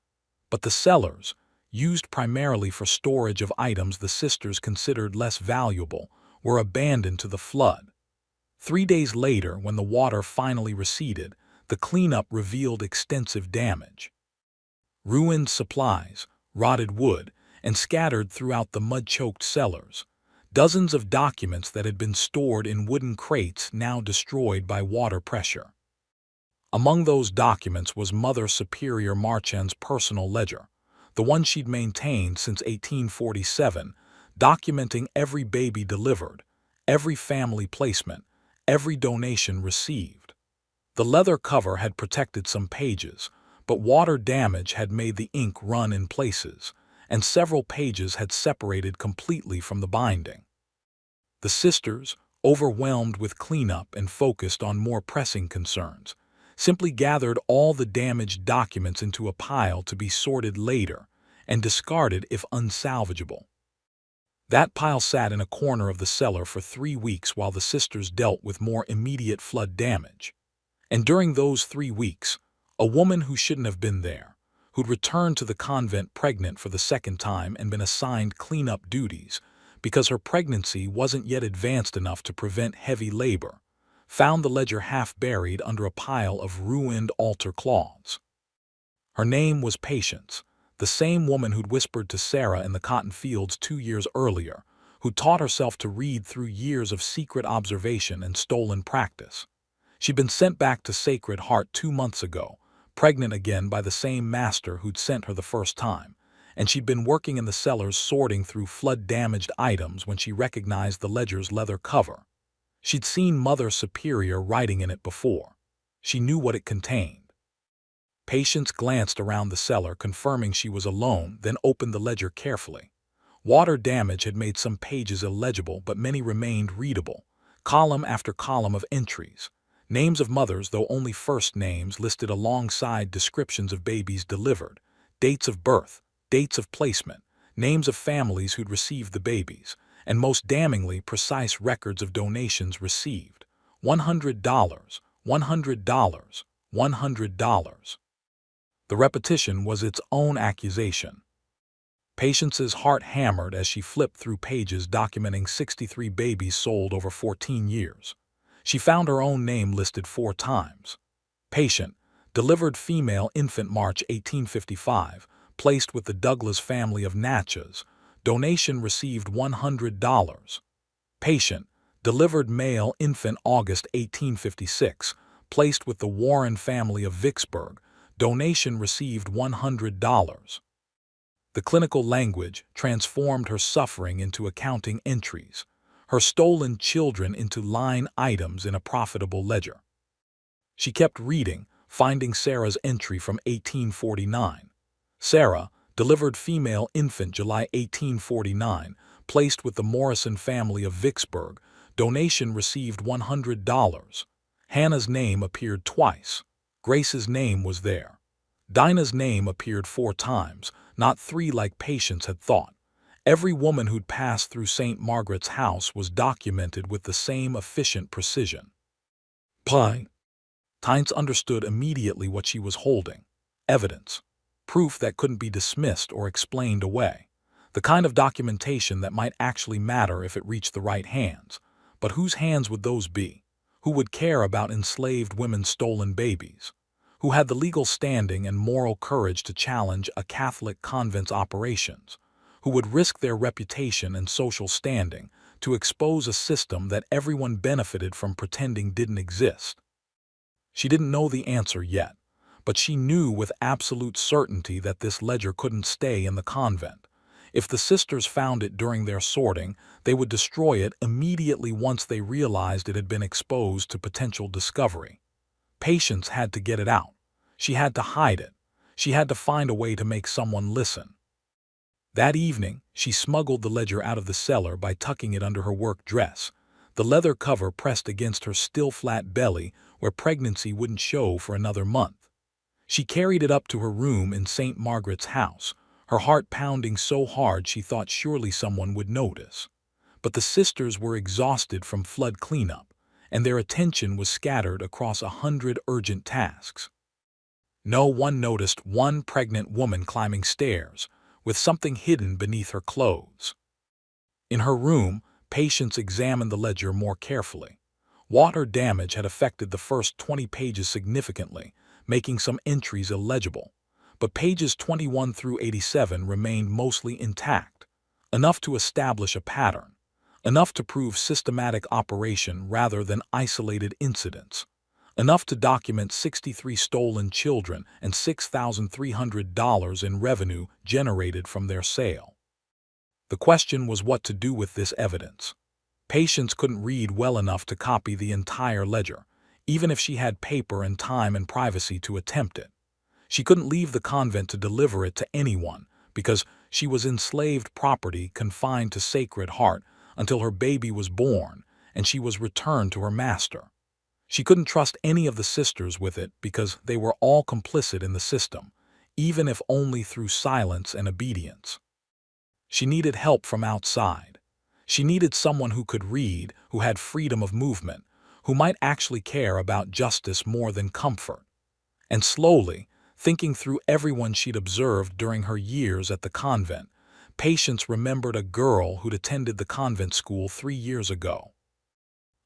But the cellars, used primarily for storage of items the sisters considered less valuable, were abandoned to the flood. 3 days later, when the water finally receded, the cleanup revealed extensive damage. Ruined supplies, rotted wood, and scattered throughout the mud-choked cellars. Dozens of documents that had been stored in wooden crates now destroyed by water pressure. Among those documents was Mother Superior Marchand's personal ledger, the one she'd maintained since 1847, documenting every baby delivered, every family placement, every donation received. The leather cover had protected some pages, but water damage had made the ink run in places, and several pages had separated completely from the binding. The sisters, overwhelmed with cleanup and focused on more pressing concerns, simply gathered all the damaged documents into a pile to be sorted later and discarded if unsalvageable. That pile sat in a corner of the cellar for 3 weeks while the sisters dealt with more immediate flood damage. And during those 3 weeks, a woman who shouldn't have been there, who'd returned to the convent pregnant for the second time and been assigned cleanup duties because her pregnancy wasn't yet advanced enough to prevent heavy labor, found the ledger half buried under a pile of ruined altar cloths. Her name was Patience, the same woman who'd whispered to Sarah in the cotton fields 2 years earlier, who taught herself to read through years of secret observation and stolen practice. She'd been sent back to Sacred Heart 2 months ago, pregnant again by the same master who'd sent her the first time, and she'd been working in the cellars sorting through flood-damaged items when she recognized the ledger's leather cover. She'd seen Mother Superior writing in it before. She knew what it contained. Patience glanced around the cellar, confirming she was alone, then opened the ledger carefully. Water damage had made some pages illegible, but many remained readable, column after column of entries. Names of mothers, though only first names, listed alongside descriptions of babies delivered, dates of birth, dates of placement, names of families who'd received the babies, and most damningly precise records of donations received. $100, $100, $100. The repetition was its own accusation. Patience's heart hammered as she flipped through pages documenting 63 babies sold over 14 years. She found her own name listed 4 times. Patient, delivered female infant March 1855, placed with the Douglas family of Natchez, donation received $100. Patient, delivered male infant August 1856, placed with the Warren family of Vicksburg, donation received $100. The clinical language transformed her suffering into accounting entries, her stolen children into line items in a profitable ledger. She kept reading, finding Sarah's entry from 1849. Sarah, delivered female infant July 1849, placed with the Morrison family of Vicksburg, donation received $100. Hannah's name appeared twice. Grace's name was there. Dinah's name appeared 4 times, not 3 like Patience had thought. Every woman who'd passed through St. Margaret's house was documented with the same efficient precision. Tynes understood immediately what she was holding. Evidence. Proof that couldn't be dismissed or explained away. The kind of documentation that might actually matter if it reached the right hands. But whose hands would those be? Who would care about enslaved women's stolen babies? Who had the legal standing and moral courage to challenge a Catholic convent's operations? Who would risk their reputation and social standing to expose a system that everyone benefited from pretending didn't exist? She didn't know the answer yet, but she knew with absolute certainty that this ledger couldn't stay in the convent. If the sisters found it during their sorting, they would destroy it immediately once they realized it had been exposed to potential discovery. Patience had to get it out. She had to hide it. She had to find a way to make someone listen. That evening, she smuggled the ledger out of the cellar by tucking it under her work dress, the leather cover pressed against her still flat belly where pregnancy wouldn't show for another month. She carried it up to her room in St. Margaret's house, her heart pounding so hard she thought surely someone would notice. But the sisters were exhausted from flood cleanup, and their attention was scattered across 100 urgent tasks. No one noticed one pregnant woman climbing stairs, with something hidden beneath her clothes. In her room, Patience examined the ledger more carefully. Water damage had affected the first 20 pages significantly, making some entries illegible. But pages 21 through 87 remained mostly intact, enough to establish a pattern, enough to prove systematic operation rather than isolated incidents, enough to document 63 stolen children and $6,300 in revenue generated from their sale. The question was what to do with this evidence. Patience couldn't read well enough to copy the entire ledger, even if she had paper and time and privacy to attempt it. She couldn't leave the convent to deliver it to anyone because she was enslaved property confined to Sacred Heart until her baby was born, and she was returned to her master. She couldn't trust any of the sisters with it because they were all complicit in the system, even if only through silence and obedience. She needed help from outside. She needed someone who could read, who had freedom of movement, who might actually care about justice more than comfort. And slowly, thinking through everyone she'd observed during her years at the convent, Patience remembered a girl who'd attended the convent school 3 years ago.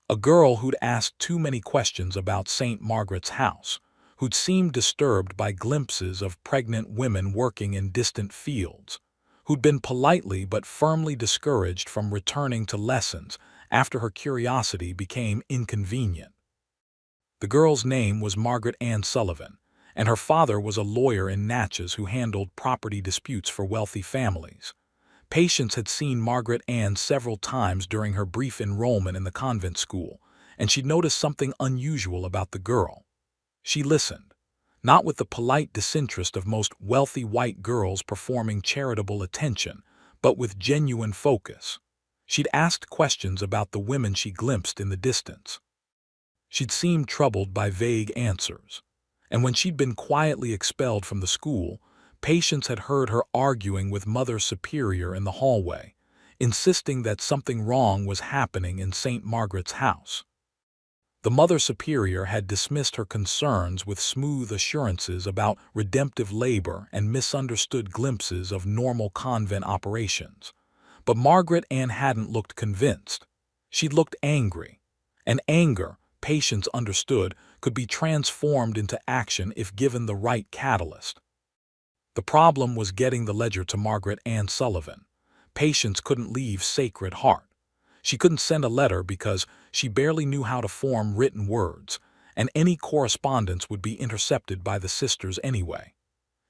A girl who'd asked too many questions about St. Margaret's house, who'd seemed disturbed by glimpses of pregnant women working in distant fields, who'd been politely but firmly discouraged from returning to lessons after her curiosity became inconvenient. The girl's name was Margaret Ann Sullivan, and her father was a lawyer in Natchez who handled property disputes for wealthy families. Patience had seen Margaret Ann several times during her brief enrollment in the convent school, and she'd noticed something unusual about the girl. She listened, not with the polite disinterest of most wealthy white girls performing charitable attention, but with genuine focus. She'd asked questions about the women she glimpsed in the distance. She'd seemed troubled by vague answers, and when she'd been quietly expelled from the school, Patience had heard her arguing with Mother Superior in the hallway, insisting that something wrong was happening in St. Margaret's house. The Mother Superior had dismissed her concerns with smooth assurances about redemptive labor and misunderstood glimpses of normal convent operations. But Margaret Ann hadn't looked convinced. She'd looked angry, and anger, Patience understood, could be transformed into action if given the right catalyst. The problem was getting the ledger to Margaret Ann Sullivan. Patience couldn't leave Sacred Heart. She couldn't send a letter because she barely knew how to form written words, and any correspondence would be intercepted by the sisters anyway.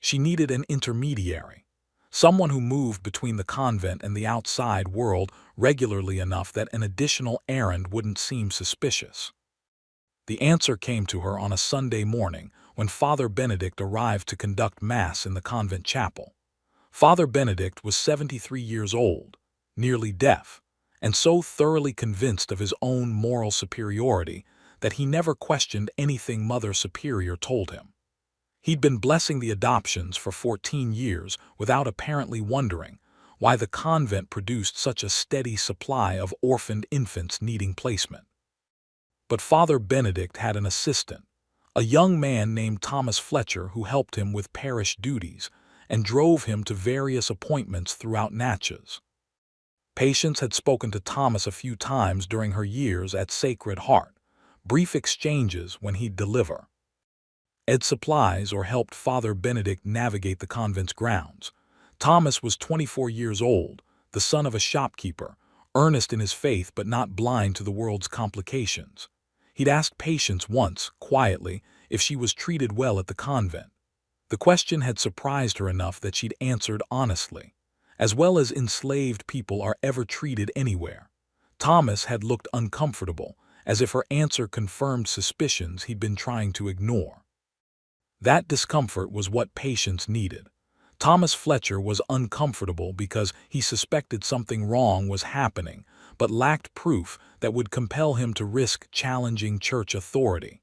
She needed an intermediary, someone who moved between the convent and the outside world regularly enough that an additional errand wouldn't seem suspicious. The answer came to her on a Sunday morning when Father Benedict arrived to conduct Mass in the convent chapel. Father Benedict was 73 years old, nearly deaf, and so thoroughly convinced of his own moral superiority that he never questioned anything Mother Superior told him. He'd been blessing the adoptions for 14 years without apparently wondering why the convent produced such a steady supply of orphaned infants needing placement. But Father Benedict had an assistant, a young man named Thomas Fletcher who helped him with parish duties and drove him to various appointments throughout Natchez. Patience had spoken to Thomas a few times during her years at Sacred Heart, brief exchanges when he'd deliver supplies or helped Father Benedict navigate the convent's grounds. Thomas was 24 years old, the son of a shopkeeper, earnest in his faith but not blind to the world's complications. He'd asked Patience once, quietly, if she was treated well at the convent. The question had surprised her enough that she'd answered honestly, as well as enslaved people are ever treated anywhere. Thomas had looked uncomfortable, as if her answer confirmed suspicions he'd been trying to ignore. That discomfort was what Patience needed. Thomas Fletcher was uncomfortable because he suspected something wrong was happening, but lacked proof that would compel him to risk challenging church authority.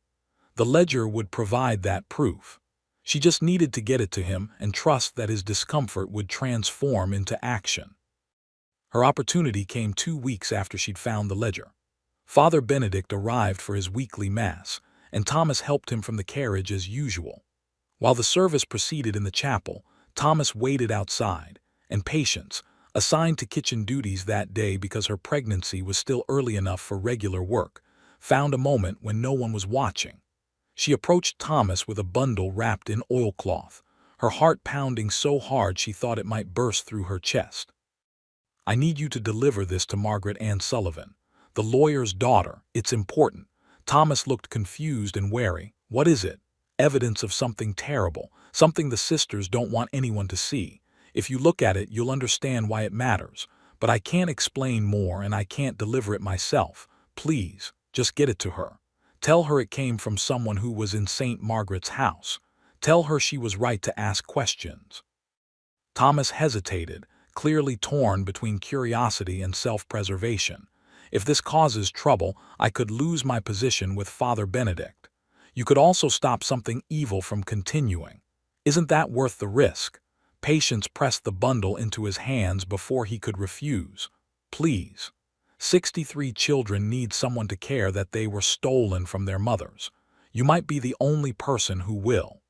The ledger would provide that proof. She just needed to get it to him and trust that his discomfort would transform into action. Her opportunity came 2 weeks after she'd found the ledger. Father Benedict arrived for his weekly Mass, and Thomas helped him from the carriage as usual. While the service proceeded in the chapel, Thomas waited outside, and Patience, assigned to kitchen duties that day because her pregnancy was still early enough for regular work, found a moment when no one was watching. She approached Thomas with a bundle wrapped in oilcloth, her heart pounding so hard she thought it might burst through her chest. "I need you to deliver this to Margaret Ann Sullivan, the lawyer's daughter. It's important." Thomas looked confused and wary. "What is it?" "Evidence of something terrible, something the sisters don't want anyone to see. If you look at it, you'll understand why it matters. But I can't explain more and I can't deliver it myself. Please, just get it to her. Tell her it came from someone who was in St. Margaret's house. Tell her she was right to ask questions." Thomas hesitated, clearly torn between curiosity and self-preservation. If this causes trouble, I could lose my position with Father Benedict. You could also stop something evil from continuing. Isn't that worth the risk? Patience pressed the bundle into his hands before he could refuse. Please. 63 children need someone to care that they were stolen from their mothers. You might be the only person who will.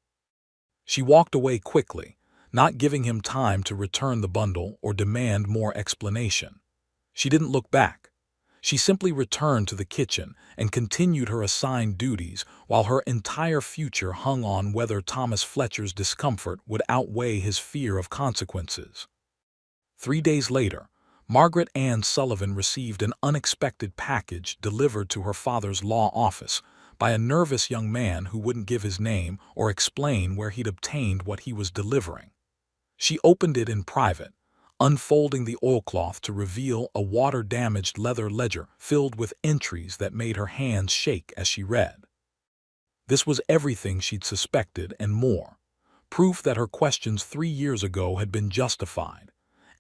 She walked away quickly, not giving him time to return the bundle or demand more explanation. She didn't look back. She simply returned to the kitchen and continued her assigned duties while her entire future hung on whether Thomas Fletcher's discomfort would outweigh his fear of consequences. 3 days later, Margaret Ann Sullivan received an unexpected package delivered to her father's law office by a nervous young man who wouldn't give his name or explain where he'd obtained what he was delivering. She opened it in private, unfolding the oilcloth to reveal a water-damaged leather ledger filled with entries that made her hands shake as she read. This was everything she'd suspected and more. Proof that her questions 3 years ago had been justified.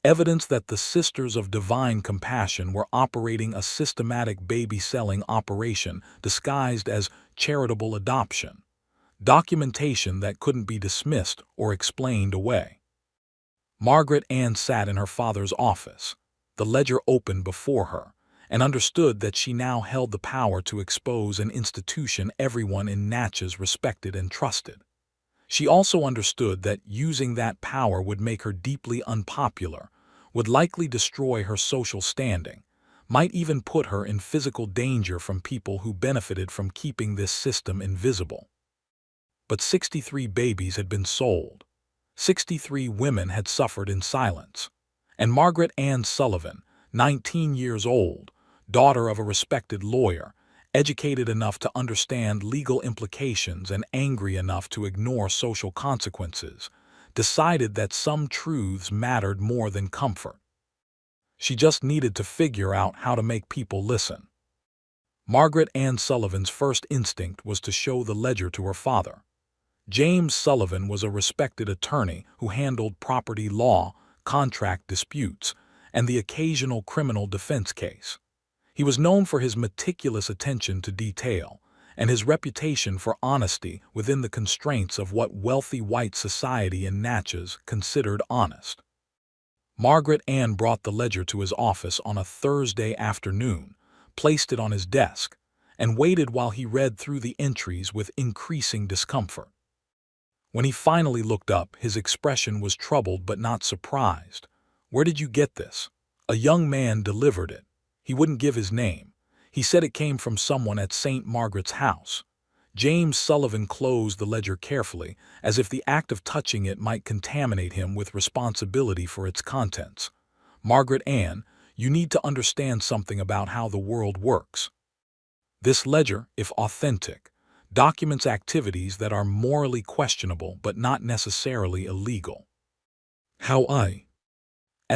Evidence that the Sisters of Divine Compassion were operating a systematic baby-selling operation disguised as charitable adoption. Documentation that couldn't be dismissed or explained away. Margaret Ann sat in her father's office, the ledger open before her, and understood that she now held the power to expose an institution everyone in Natchez respected and trusted. She also understood that using that power would make her deeply unpopular, would likely destroy her social standing, might even put her in physical danger from people who benefited from keeping this system invisible. But 63 babies had been sold. 63 women had suffered in silence. And Margaret Ann Sullivan, 19 years old, daughter of a respected lawyer, educated enough to understand legal implications and angry enough to ignore social consequences, decided that some truths mattered more than comfort. She just needed to figure out how to make people listen. Margaret Ann Sullivan's first instinct was to show the ledger to her father. James Sullivan was a respected attorney who handled property law, contract disputes, and the occasional criminal defense case. He was known for his meticulous attention to detail and his reputation for honesty within the constraints of what wealthy white society in Natchez considered honest. Margaret Ann brought the ledger to his office on a Thursday afternoon, placed it on his desk, and waited while he read through the entries with increasing discomfort. When he finally looked up, his expression was troubled but not surprised. "Where did you get this?" "A young man delivered it. He wouldn't give his name. He said it came from someone at St. Margaret's house." James Sullivan closed the ledger carefully, as if the act of touching it might contaminate him with responsibility for its contents. "Margaret Ann, you need to understand something about how the world works. This ledger, if authentic, documents activities that are morally questionable but not necessarily illegal." "How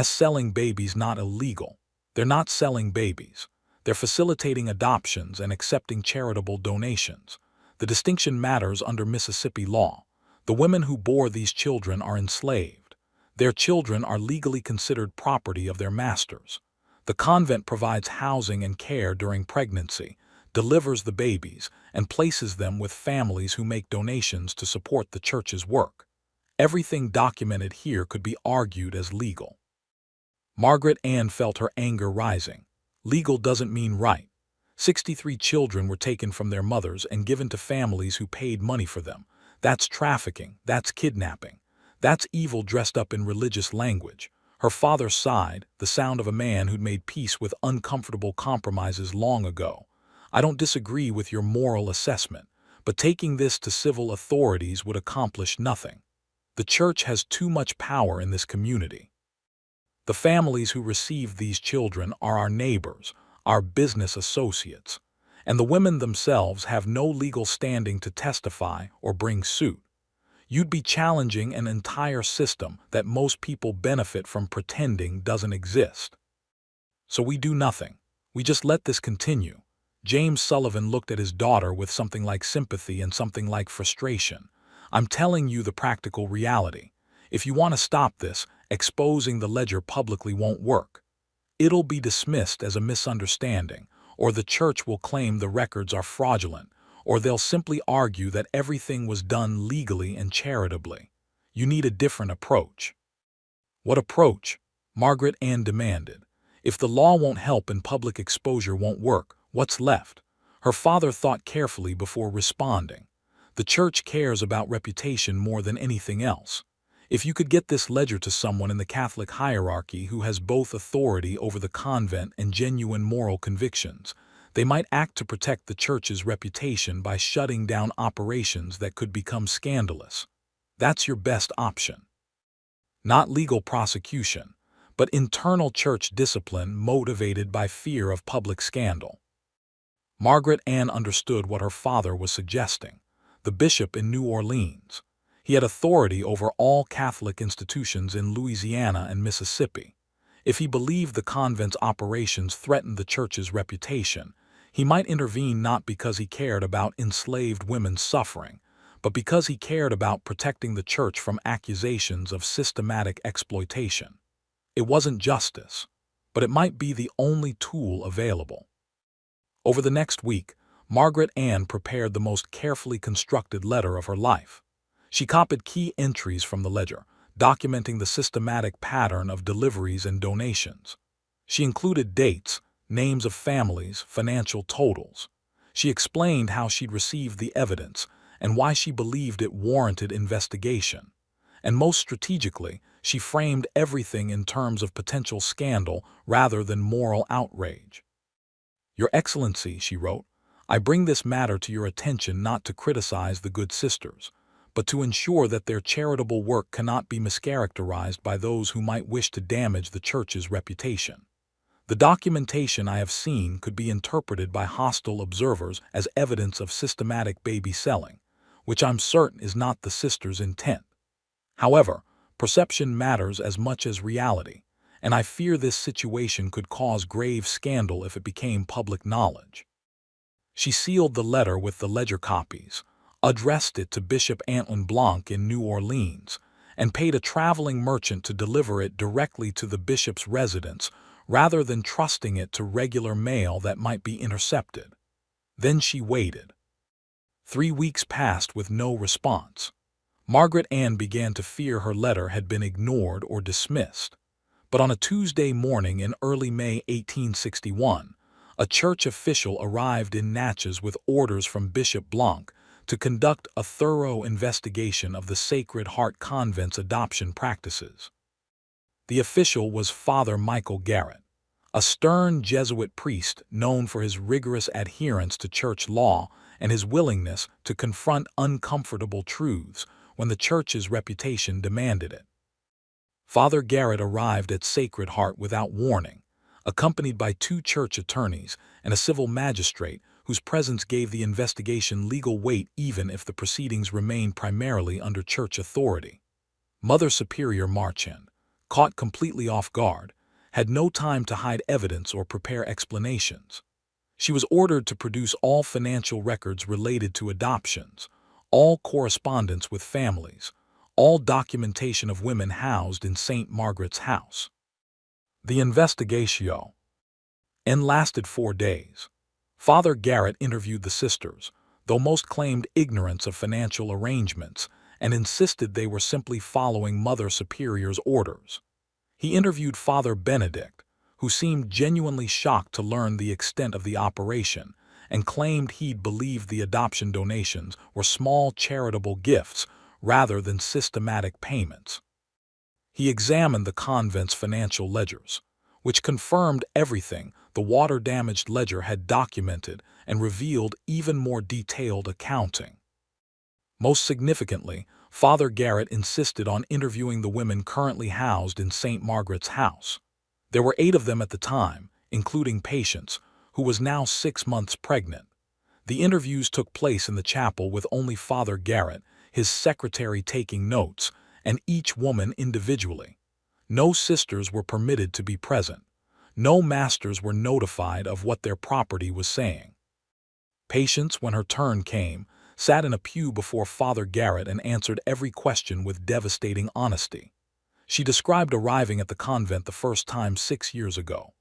selling babies not illegal? They're not selling babies. They're facilitating adoptions and accepting charitable donations. The distinction matters under Mississippi law. The women who bore these children are enslaved. Their children are legally considered property of their masters. The convent provides housing and care during pregnancy, delivers the babies, and places them with families who make donations to support the church's work. Everything documented here could be argued as legal." Margaret Ann felt her anger rising. Legal doesn't mean right. 63 children were taken from their mothers and given to families who paid money for them. That's trafficking, that's kidnapping. That's evil dressed up in religious language. Her father sighed, the sound of a man who'd made peace with uncomfortable compromises long ago. "I don't disagree with your moral assessment, but taking this to civil authorities would accomplish nothing. The church has too much power in this community. The families who received these children are our neighbors, our business associates, and the women themselves have no legal standing to testify or bring suit. You'd be challenging an entire system that most people benefit from pretending doesn't exist. So we do nothing. We just let this continue." James Sullivan looked at his daughter with something like sympathy and something like frustration. "I'm telling you the practical reality. If you want to stop this, exposing the ledger publicly won't work. It'll be dismissed as a misunderstanding, or the church will claim the records are fraudulent, or they'll simply argue that everything was done legally and charitably. You need a different approach." "What approach?" Margaret Ann demanded. "If the law won't help and public exposure won't work, what's left?" Her father thought carefully before responding. "The church cares about reputation more than anything else. If you could get this ledger to someone in the Catholic hierarchy who has both authority over the convent and genuine moral convictions, they might act to protect the church's reputation by shutting down operations that could become scandalous. That's your best option. Not legal prosecution, but internal church discipline motivated by fear of public scandal." Margaret Ann understood what her father was suggesting. The bishop in New Orleans. He had authority over all Catholic institutions in Louisiana and Mississippi. If he believed the convent's operations threatened the church's reputation, he might intervene not because he cared about enslaved women's suffering, but because he cared about protecting the church from accusations of systematic exploitation. It wasn't justice, but it might be the only tool available. Over the next week, Margaret Ann prepared the most carefully constructed letter of her life. She copied key entries from the ledger, documenting the systematic pattern of deliveries and donations. She included dates, names of families, financial totals. She explained how she'd received the evidence and why she believed it warranted investigation. And most strategically, she framed everything in terms of potential scandal rather than moral outrage. "Your Excellency," she wrote, "I bring this matter to your attention not to criticize the good sisters, but to ensure that their charitable work cannot be mischaracterized by those who might wish to damage the Church's reputation. The documentation I have seen could be interpreted by hostile observers as evidence of systematic baby selling, which I'm certain is not the sisters' intent. However, perception matters as much as reality, and I fear this situation could cause grave scandal if it became public knowledge." She sealed the letter with the ledger copies, addressed it to Bishop Antoine Blanc in New Orleans, and paid a traveling merchant to deliver it directly to the bishop's residence rather than trusting it to regular mail that might be intercepted. Then she waited. 3 weeks passed with no response. Margaret Ann began to fear her letter had been ignored or dismissed. But on a Tuesday morning in early May 1861, a church official arrived in Natchez with orders from Bishop Blanc to conduct a thorough investigation of the Sacred Heart Convent's adoption practices. The official was Father Michael Garrett, a stern Jesuit priest known for his rigorous adherence to church law and his willingness to confront uncomfortable truths when the church's reputation demanded it. Father Garrett arrived at Sacred Heart without warning, accompanied by 2 church attorneys and a civil magistrate whose presence gave the investigation legal weight even if the proceedings remained primarily under church authority. Mother Superior Marchand, caught completely off guard, had no time to hide evidence or prepare explanations. She was ordered to produce all financial records related to adoptions, all correspondence with families, all documentation of women housed in St. Margaret's house. The investigation lasted 4 days. Father Garrett interviewed the sisters, though most claimed ignorance of financial arrangements and insisted they were simply following Mother Superior's orders. He interviewed Father Benedict, who seemed genuinely shocked to learn the extent of the operation and claimed he'd believed the adoption donations were small charitable gifts rather than systematic payments. He examined the convent's financial ledgers, which confirmed everything the water-damaged ledger had documented and revealed even more detailed accounting. Most significantly, Father Garrett insisted on interviewing the women currently housed in St. Margaret's house. There were 8 of them at the time, including Patience, who was now 6 months pregnant. The interviews took place in the chapel with only Father Garrett, his secretary taking notes, and each woman individually. No sisters were permitted to be present. No masters were notified of what their property was saying. Patience, when her turn came, sat in a pew before Father Garrett and answered every question with devastating honesty. She described arriving at the convent the first time 6 years ago.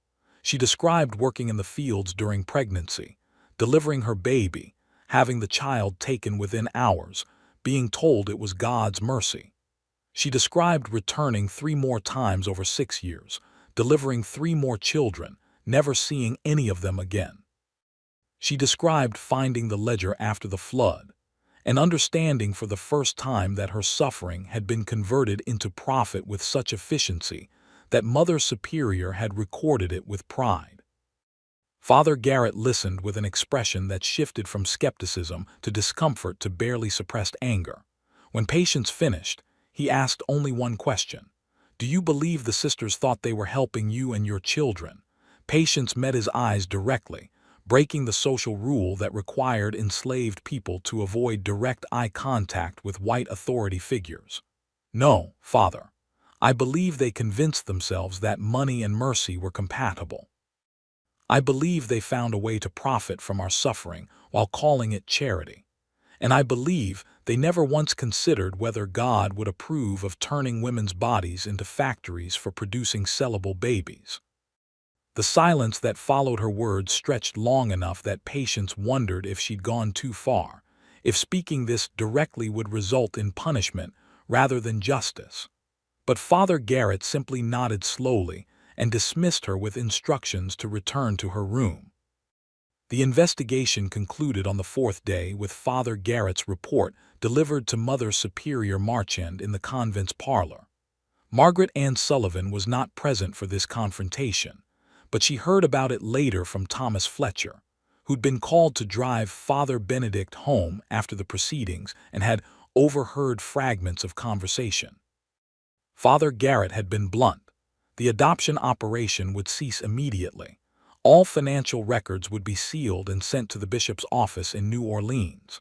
She described working in the fields during pregnancy, delivering her baby, having the child taken within hours, being told it was God's mercy. She described returning 3 more times over 6 years, delivering 3 more children, never seeing any of them again. She described finding the ledger after the flood, and understanding for the first time that her suffering had been converted into profit with such efficiency that Mother Superior had recorded it with pride. Father Garrett listened with an expression that shifted from skepticism to discomfort to barely suppressed anger. When Patience finished, he asked only one question. "Do you believe the sisters thought they were helping you and your children?" Patience met his eyes directly, breaking the social rule that required enslaved people to avoid direct eye contact with white authority figures. "No, Father. I believe they convinced themselves that money and mercy were compatible. I believe they found a way to profit from our suffering while calling it charity. And I believe they never once considered whether God would approve of turning women's bodies into factories for producing sellable babies." The silence that followed her words stretched long enough that Patience wondered if she'd gone too far, if speaking this directly would result in punishment rather than justice. But Father Garrett simply nodded slowly and dismissed her with instructions to return to her room. The investigation concluded on the 4th day with Father Garrett's report delivered to Mother Superior Marchand in the convent's parlor. Margaret Ann Sullivan was not present for this confrontation, but she heard about it later from Thomas Fletcher, who'd been called to drive Father Benedict home after the proceedings and had overheard fragments of conversation. Father Garrett had been blunt. The adoption operation would cease immediately. All financial records would be sealed and sent to the bishop's office in New Orleans.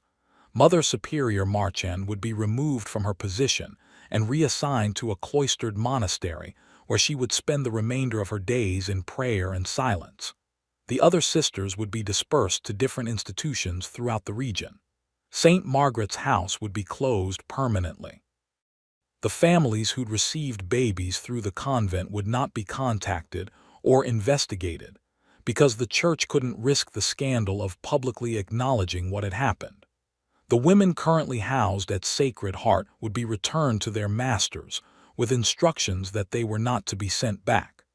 Mother Superior Marchand would be removed from her position and reassigned to a cloistered monastery where she would spend the remainder of her days in prayer and silence. The other sisters would be dispersed to different institutions throughout the region. St. Margaret's house would be closed permanently. The families who'd received babies through the convent would not be contacted or investigated because the church couldn't risk the scandal of publicly acknowledging what had happened. The women currently housed at Sacred Heart would be returned to their masters with instructions that they were not to be sent back.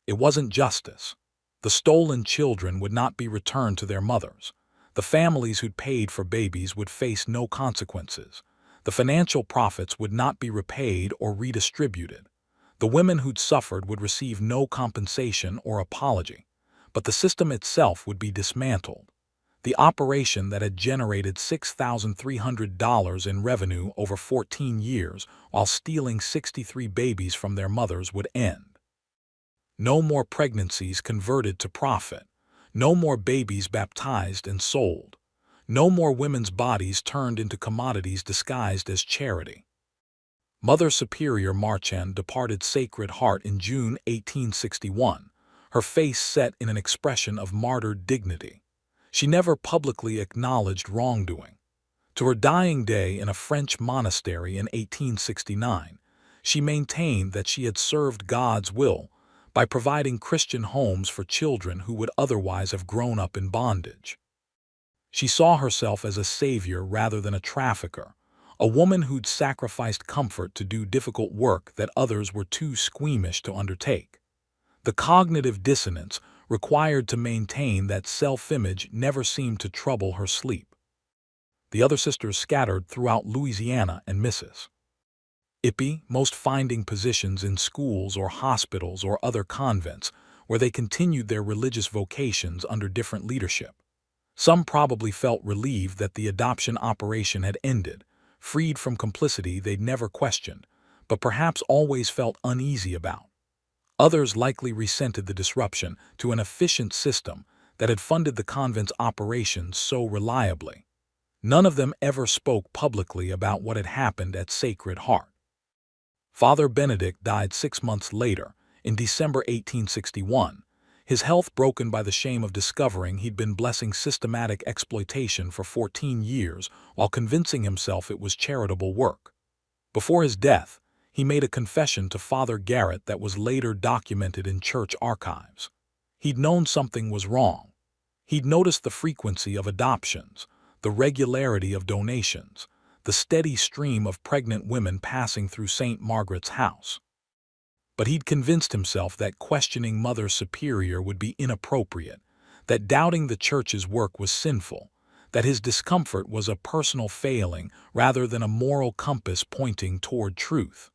It wasn't justice. The stolen children would not be returned to their mothers. The families who'd paid for babies would face no consequences. The financial profits would not be repaid or redistributed. The women who'd suffered would receive no compensation or apology, but the system itself would be dismantled. The operation that had generated $6,300 in revenue over 14 years while stealing 63 babies from their mothers would end. No more pregnancies converted to profit. No more babies baptized and sold. No more women's bodies turned into commodities disguised as charity. Mother Superior Marchand departed Sacred Heart in June 1861, her face set in an expression of martyred dignity. She never publicly acknowledged wrongdoing. To her dying day in a French monastery in 1869, she maintained that she had served God's will by providing Christian homes for children who would otherwise have grown up in bondage. She saw herself as a savior rather than a trafficker, a woman who'd sacrificed comfort to do difficult work that others were too squeamish to undertake. The cognitive dissonance required to maintain that self-image never seemed to trouble her sleep. The other sisters scattered throughout Louisiana and Mississippi, most finding positions in schools or hospitals or other convents where they continued their religious vocations under different leadership. Some probably felt relieved that the adoption operation had ended, freed from complicity they'd never questioned, but perhaps always felt uneasy about. Others likely resented the disruption to an efficient system that had funded the convent's operations so reliably. None of them ever spoke publicly about what had happened at Sacred Heart. Father Benedict died 6 months later, in December 1861, his health broken by the shame of discovering he'd been blessing systematic exploitation for 14 years while convincing himself it was charitable work. Before his death, he made a confession to Father Garrett that was later documented in church archives. He'd known something was wrong. He'd noticed the frequency of adoptions, the regularity of donations, the steady stream of pregnant women passing through St. Margaret's house. But he'd convinced himself that questioning Mother Superior would be inappropriate, that doubting the Church's work was sinful, that his discomfort was a personal failing rather than a moral compass pointing toward truth.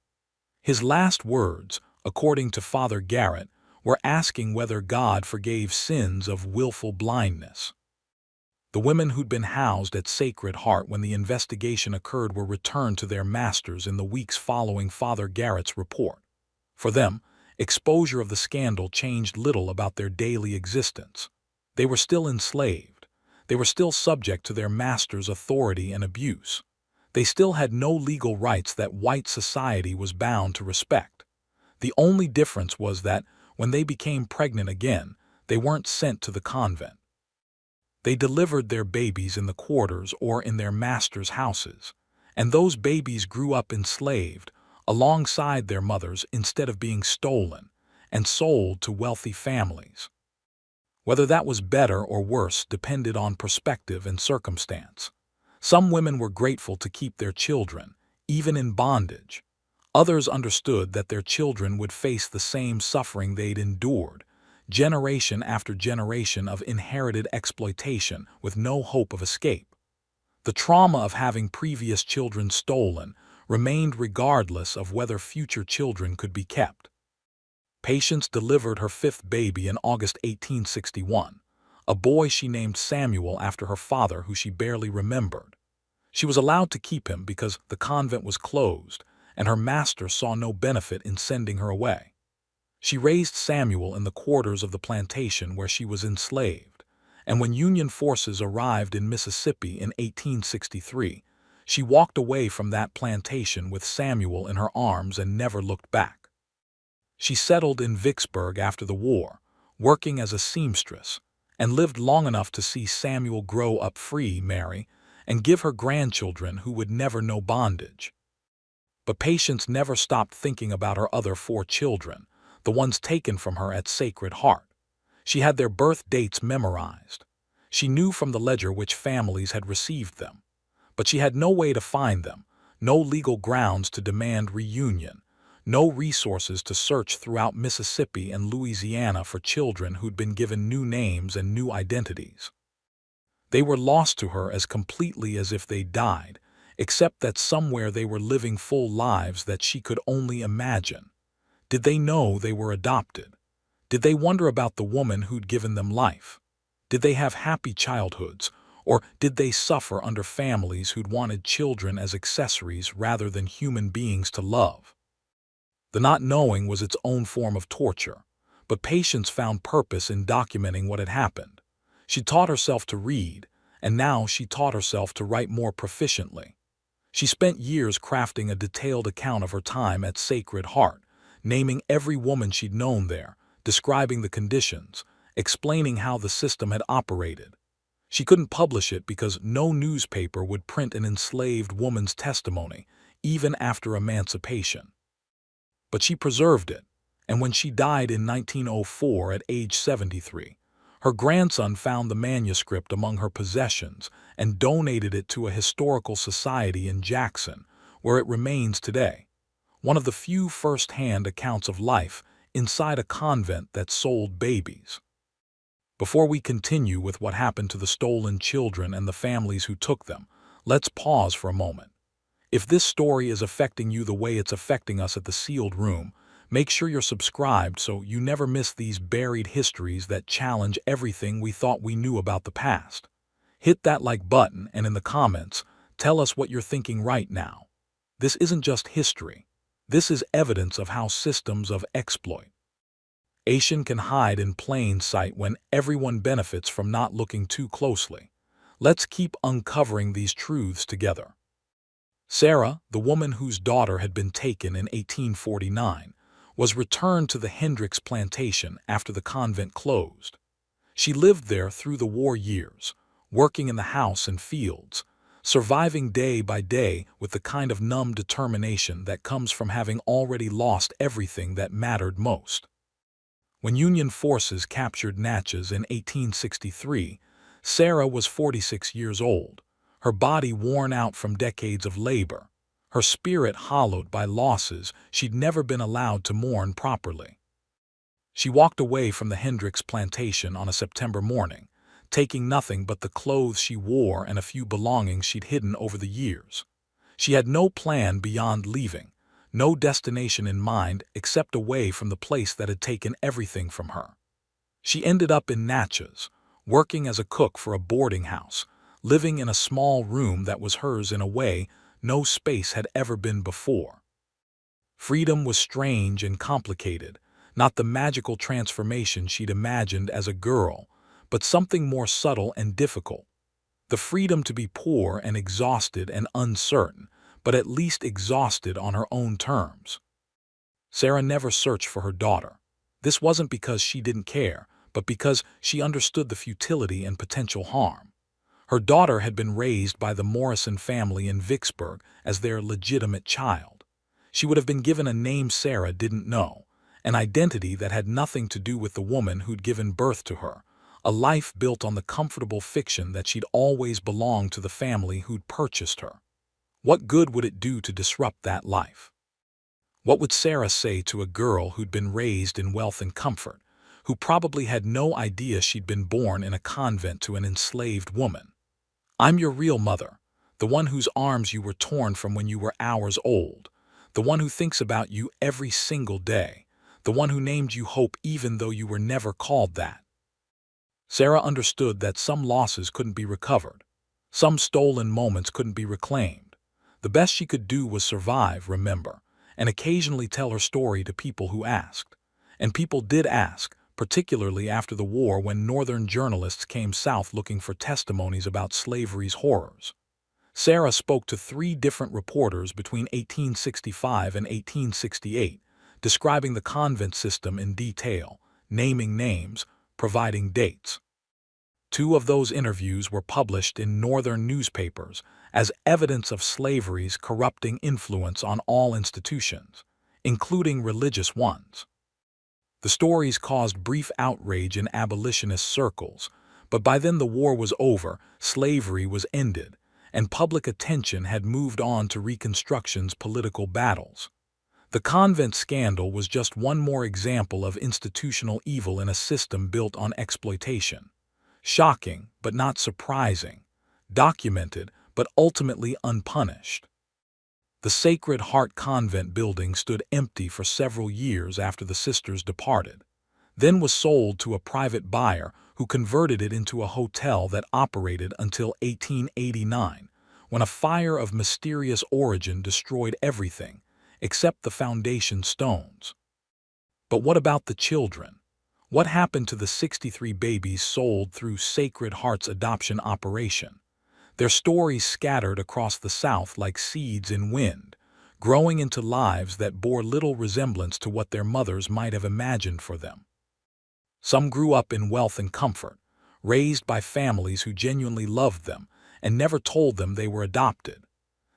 His last words, according to Father Garrett, were asking whether God forgave sins of willful blindness. The women who'd been housed at Sacred Heart when the investigation occurred were returned to their masters in the weeks following Father Garrett's report. For them, exposure of the scandal changed little about their daily existence. They were still enslaved. They were still subject to their master's authority and abuse. They still had no legal rights that white society was bound to respect. The only difference was that, when they became pregnant again, they weren't sent to the convent. They delivered their babies in the quarters or in their masters' houses, and those babies grew up enslaved, alongside their mothers instead of being stolen and sold to wealthy families. Whether that was better or worse depended on perspective and circumstance. Some women were grateful to keep their children, even in bondage. Others understood that their children would face the same suffering they'd endured, generation after generation of inherited exploitation with no hope of escape. The trauma of having previous children stolen remained regardless of whether future children could be kept. Patience delivered her fifth baby in August 1861, a boy she named Samuel after her father, who she barely remembered. She was allowed to keep him because the convent was closed, and her master saw no benefit in sending her away. She raised Samuel in the quarters of the plantation where she was enslaved, and when Union forces arrived in Mississippi in 1863, she walked away from that plantation with Samuel in her arms and never looked back. She settled in Vicksburg after the war, working as a seamstress, and lived long enough to see Samuel grow up free, marry, and give her grandchildren who would never know bondage. But Patience never stopped thinking about her other 4 children, the ones taken from her at Sacred Heart. She had their birth dates memorized. She knew from the ledger which families had received them. But she had no way to find them, no legal grounds to demand reunion, no resources to search throughout Mississippi and Louisiana for children who'd been given new names and new identities. They were lost to her as completely as if they died, except that somewhere they were living full lives that she could only imagine. Did they know they were adopted? Did they wonder about the woman who'd given them life? Did they have happy childhoods, or did they suffer under families who'd wanted children as accessories rather than human beings to love? The not knowing was its own form of torture, but Patience found purpose in documenting what had happened. She taught herself to read, and now she taught herself to write more proficiently. She spent years crafting a detailed account of her time at Sacred Heart, naming every woman she'd known there, describing the conditions, explaining how the system had operated. She couldn't publish it because no newspaper would print an enslaved woman's testimony, even after emancipation. But she preserved it, and when she died in 1904 at age 73, her grandson found the manuscript among her possessions and donated it to a historical society in Jackson, where it remains today, one of the few first-hand accounts of life inside a convent that sold babies. Before we continue with what happened to the stolen children and the families who took them, let's pause for a moment. If this story is affecting you the way it's affecting us at the Sealed Room, make sure you're subscribed so you never miss these buried histories that challenge everything we thought we knew about the past. Hit that like button and in the comments, tell us what you're thinking right now. This isn't just history. This is evidence of how systems of exploitation can hide in plain sight when everyone benefits from not looking too closely. Let's keep uncovering these truths together. Sarah, the woman whose daughter had been taken in 1849, was returned to the Hendricks plantation after the convent closed. She lived there through the war years, working in the house and fields, surviving day by day with the kind of numb determination that comes from having already lost everything that mattered most. When Union forces captured Natchez in 1863, Sarah was 46 years old, her body worn out from decades of labor, her spirit hollowed by losses she'd never been allowed to mourn properly. She walked away from the Hendricks plantation on a September morning, taking nothing but the clothes she wore and a few belongings she'd hidden over the years. She had no plan beyond leaving, no destination in mind except away from the place that had taken everything from her. She ended up in Natchez, working as a cook for a boarding house, living in a small room that was hers in a way no space had ever been before. Freedom was strange and complicated, not the magical transformation she'd imagined as a girl, but something more subtle and difficult. The freedom to be poor and exhausted and uncertain, but at least exhausted on her own terms. Sarah never searched for her daughter. This wasn't because she didn't care, but because she understood the futility and potential harm. Her daughter had been raised by the Morrison family in Vicksburg as their legitimate child. She would have been given a name Sarah didn't know, an identity that had nothing to do with the woman who'd given birth to her, a life built on the comfortable fiction that she'd always belonged to the family who'd purchased her. What good would it do to disrupt that life? What would Sarah say to a girl who'd been raised in wealth and comfort, who probably had no idea she'd been born in a convent to an enslaved woman? "I'm your real mother, the one whose arms you were torn from when you were hours old, the one who thinks about you every single day, the one who named you Hope even though you were never called that." Sarah understood that some losses couldn't be recovered. Some stolen moments couldn't be reclaimed. The best she could do was survive, remember, and occasionally tell her story to people who asked. And people did ask, particularly after the war when Northern journalists came south looking for testimonies about slavery's horrors. Sarah spoke to 3 different reporters between 1865 and 1868, describing the convent system in detail, naming names, providing dates. 2 of those interviews were published in Northern newspapers as evidence of slavery's corrupting influence on all institutions, including religious ones. The stories caused brief outrage in abolitionist circles, but by then the war was over, slavery was ended, and public attention had moved on to Reconstruction's political battles. The convent scandal was just one more example of institutional evil in a system built on exploitation. Shocking, but not surprising. Documented, but ultimately unpunished. The Sacred Heart Convent building stood empty for several years after the sisters departed, then was sold to a private buyer who converted it into a hotel that operated until 1889, when a fire of mysterious origin destroyed everything, except the foundation stones. But what about the children? What happened to the 63 babies sold through Sacred Heart's adoption operation? Their stories scattered across the South like seeds in wind, growing into lives that bore little resemblance to what their mothers might have imagined for them. Some grew up in wealth and comfort, raised by families who genuinely loved them and never told them they were adopted.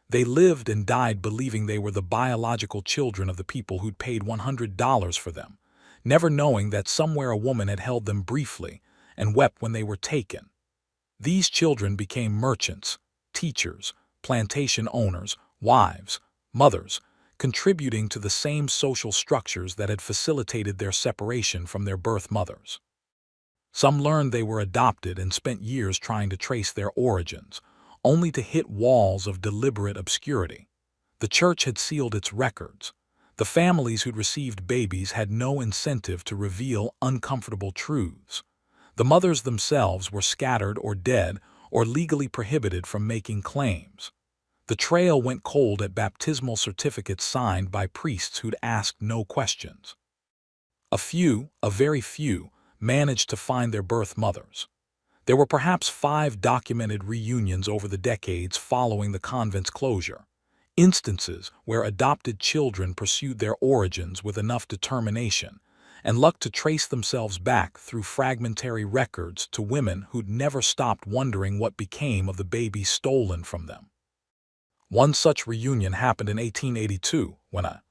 They lived and died believing they were the biological children of the people who'd paid $100 for them, never knowing that somewhere a woman had held them briefly and wept when they were taken. These children became merchants, teachers, plantation owners, wives, mothers, contributing to the same social structures that had facilitated their separation from their birth mothers. Some learned they were adopted and spent years trying to trace their origins, only to hit walls of deliberate obscurity. The church had sealed its records. The families who'd received babies had no incentive to reveal uncomfortable truths. The mothers themselves were scattered or dead or legally prohibited from making claims. The trail went cold at baptismal certificates signed by priests who'd asked no questions. A very few, managed to find their birth mothers. There were perhaps 5 documented reunions over the decades following the convent's closure. Instances where adopted children pursued their origins with enough determination and luck to trace themselves back through fragmentary records to women who'd never stopped wondering what became of the babies stolen from them. One such reunion happened in 1882 when a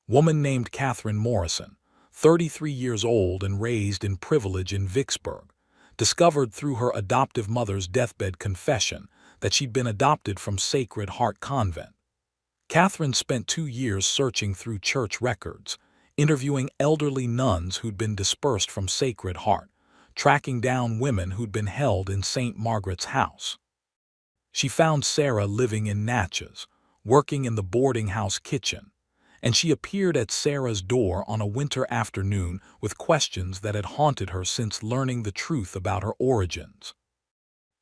woman named Catherine Morrison, 33 years old and raised in privilege in Vicksburg, discovered through her adoptive mother's deathbed confession that she'd been adopted from Sacred Heart Convent. Catherine spent 2 years searching through church records, interviewing elderly nuns who'd been dispersed from Sacred Heart, tracking down women who'd been held in St. Margaret's house. She found Sarah living in Natchez, working in the boarding house kitchen, and she appeared at Sarah's door on a winter afternoon with questions that had haunted her since learning the truth about her origins.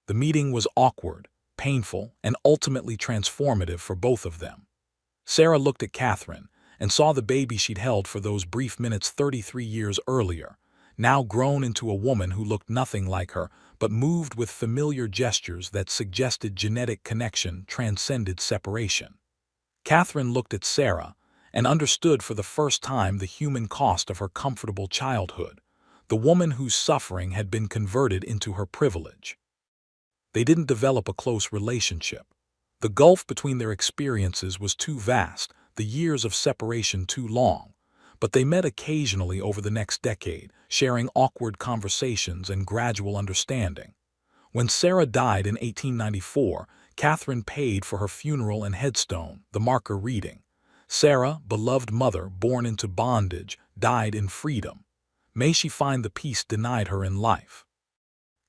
The meeting was awkward, painful, and ultimately transformative for both of them. Sarah looked at Catherine and saw the baby she'd held for those brief minutes 33 years earlier, now grown into a woman who looked nothing like her but moved with familiar gestures that suggested genetic connection transcended separation. Catherine looked at Sarah and understood for the first time the human cost of her comfortable childhood, the woman whose suffering had been converted into her privilege. They didn't develop a close relationship. The gulf between their experiences was too vast, the years of separation too long, but they met occasionally over the next decade, sharing awkward conversations and gradual understanding. When Sarah died in 1894, Catherine paid for her funeral and headstone, the marker reading, "Sarah, beloved mother, born into bondage, died in freedom. May she find the peace denied her in life."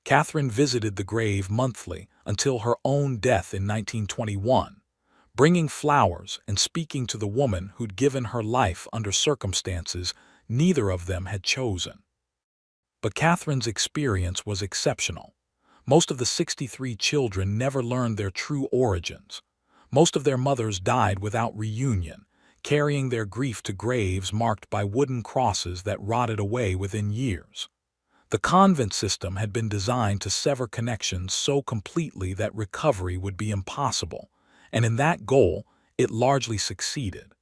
Catherine visited the grave monthly until her own death in 1921, bringing flowers and speaking to the woman who'd given her life under circumstances neither of them had chosen. But Catherine's experience was exceptional. Most of the 63 children never learned their true origins. Most of their mothers died without reunion, carrying their grief to graves marked by wooden crosses that rotted away within years. The convent system had been designed to sever connections so completely that recovery would be impossible, and in that goal, it largely succeeded.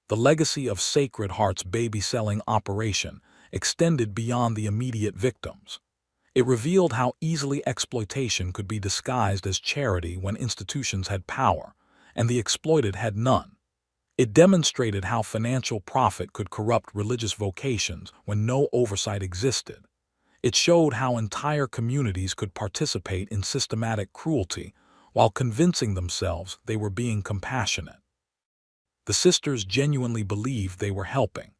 The legacy of Sacred Heart's baby-selling operation extended beyond the immediate victims. It revealed how easily exploitation could be disguised as charity when institutions had power, and the exploited had none. It demonstrated how financial profit could corrupt religious vocations when no oversight existed. It showed how entire communities could participate in systematic cruelty while convincing themselves they were being compassionate. The sisters genuinely believed they were helping.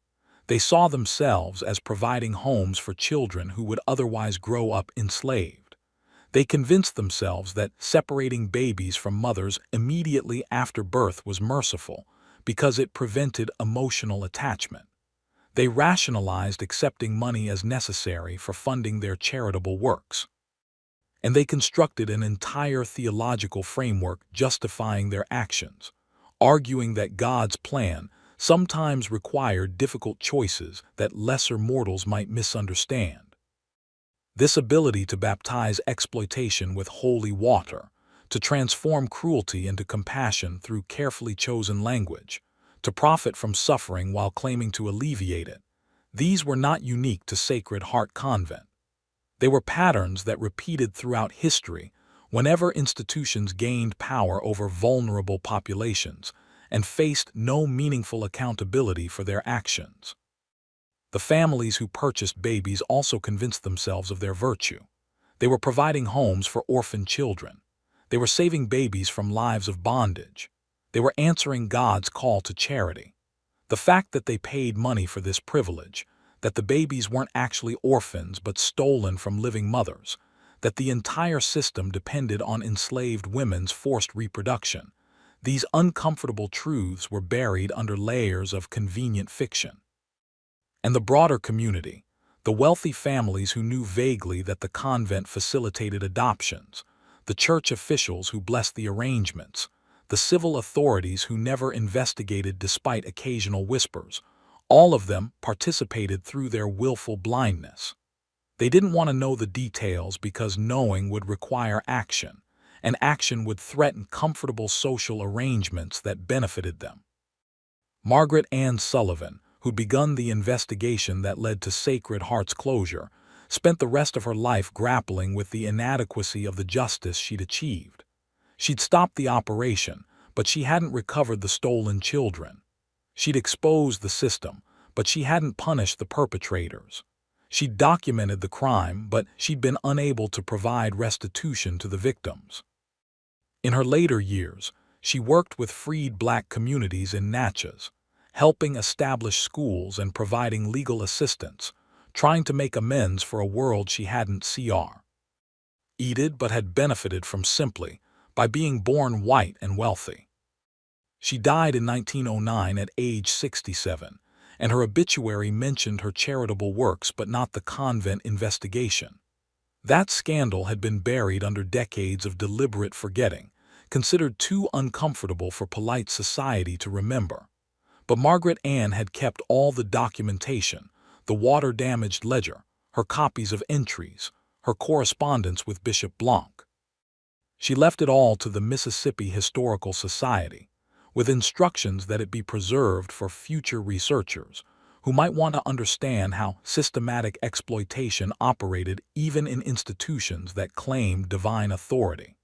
They saw themselves as providing homes for children who would otherwise grow up enslaved. They convinced themselves that separating babies from mothers immediately after birth was merciful because it prevented emotional attachment. They rationalized accepting money as necessary for funding their charitable works. And they constructed an entire theological framework justifying their actions, arguing that God's plan sometimes required difficult choices that lesser mortals might misunderstand. This ability to baptize exploitation with holy water, to transform cruelty into compassion through carefully chosen language, to profit from suffering while claiming to alleviate it, these were not unique to Sacred Heart Convent. They were patterns that repeated throughout history whenever institutions gained power over vulnerable populations and faced no meaningful accountability for their actions. The families who purchased babies also convinced themselves of their virtue. They were providing homes for orphan children. They were saving babies from lives of bondage. They were answering God's call to charity. The fact that they paid money for this privilege, that the babies weren't actually orphans but stolen from living mothers, that the entire system depended on enslaved women's forced reproduction, these uncomfortable truths were buried under layers of convenient fiction. And the broader community, the wealthy families who knew vaguely that the convent facilitated adoptions, the church officials who blessed the arrangements, the civil authorities who never investigated despite occasional whispers, all of them participated through their willful blindness. They didn't want to know the details because knowing would require action, and action would threaten comfortable social arrangements that benefited them. Margaret Ann Sullivan, who'd begun the investigation that led to Sacred Heart's closure, spent the rest of her life grappling with the inadequacy of the justice she'd achieved. She'd stopped the operation, but she hadn't recovered the stolen children. She'd exposed the system, but she hadn't punished the perpetrators. She'd documented the crime, but she'd been unable to provide restitution to the victims. In her later years, she worked with freed black communities in Natchez, helping establish schools and providing legal assistance, trying to make amends for a world she hadn't aided but had benefited from simply by being born white and wealthy. She died in 1909 at age 67, and her obituary mentioned her charitable works but not the Convent investigation. That scandal had been buried under decades of deliberate forgetting, considered too uncomfortable for polite society to remember. But Margaret Ann had kept all the documentation, the water-damaged ledger, her copies of entries, her correspondence with Bishop Blanc. She left it all to the Mississippi Historical Society, with instructions that it be preserved for future researchers who might want to understand how systematic exploitation operated even in institutions that claimed divine authority.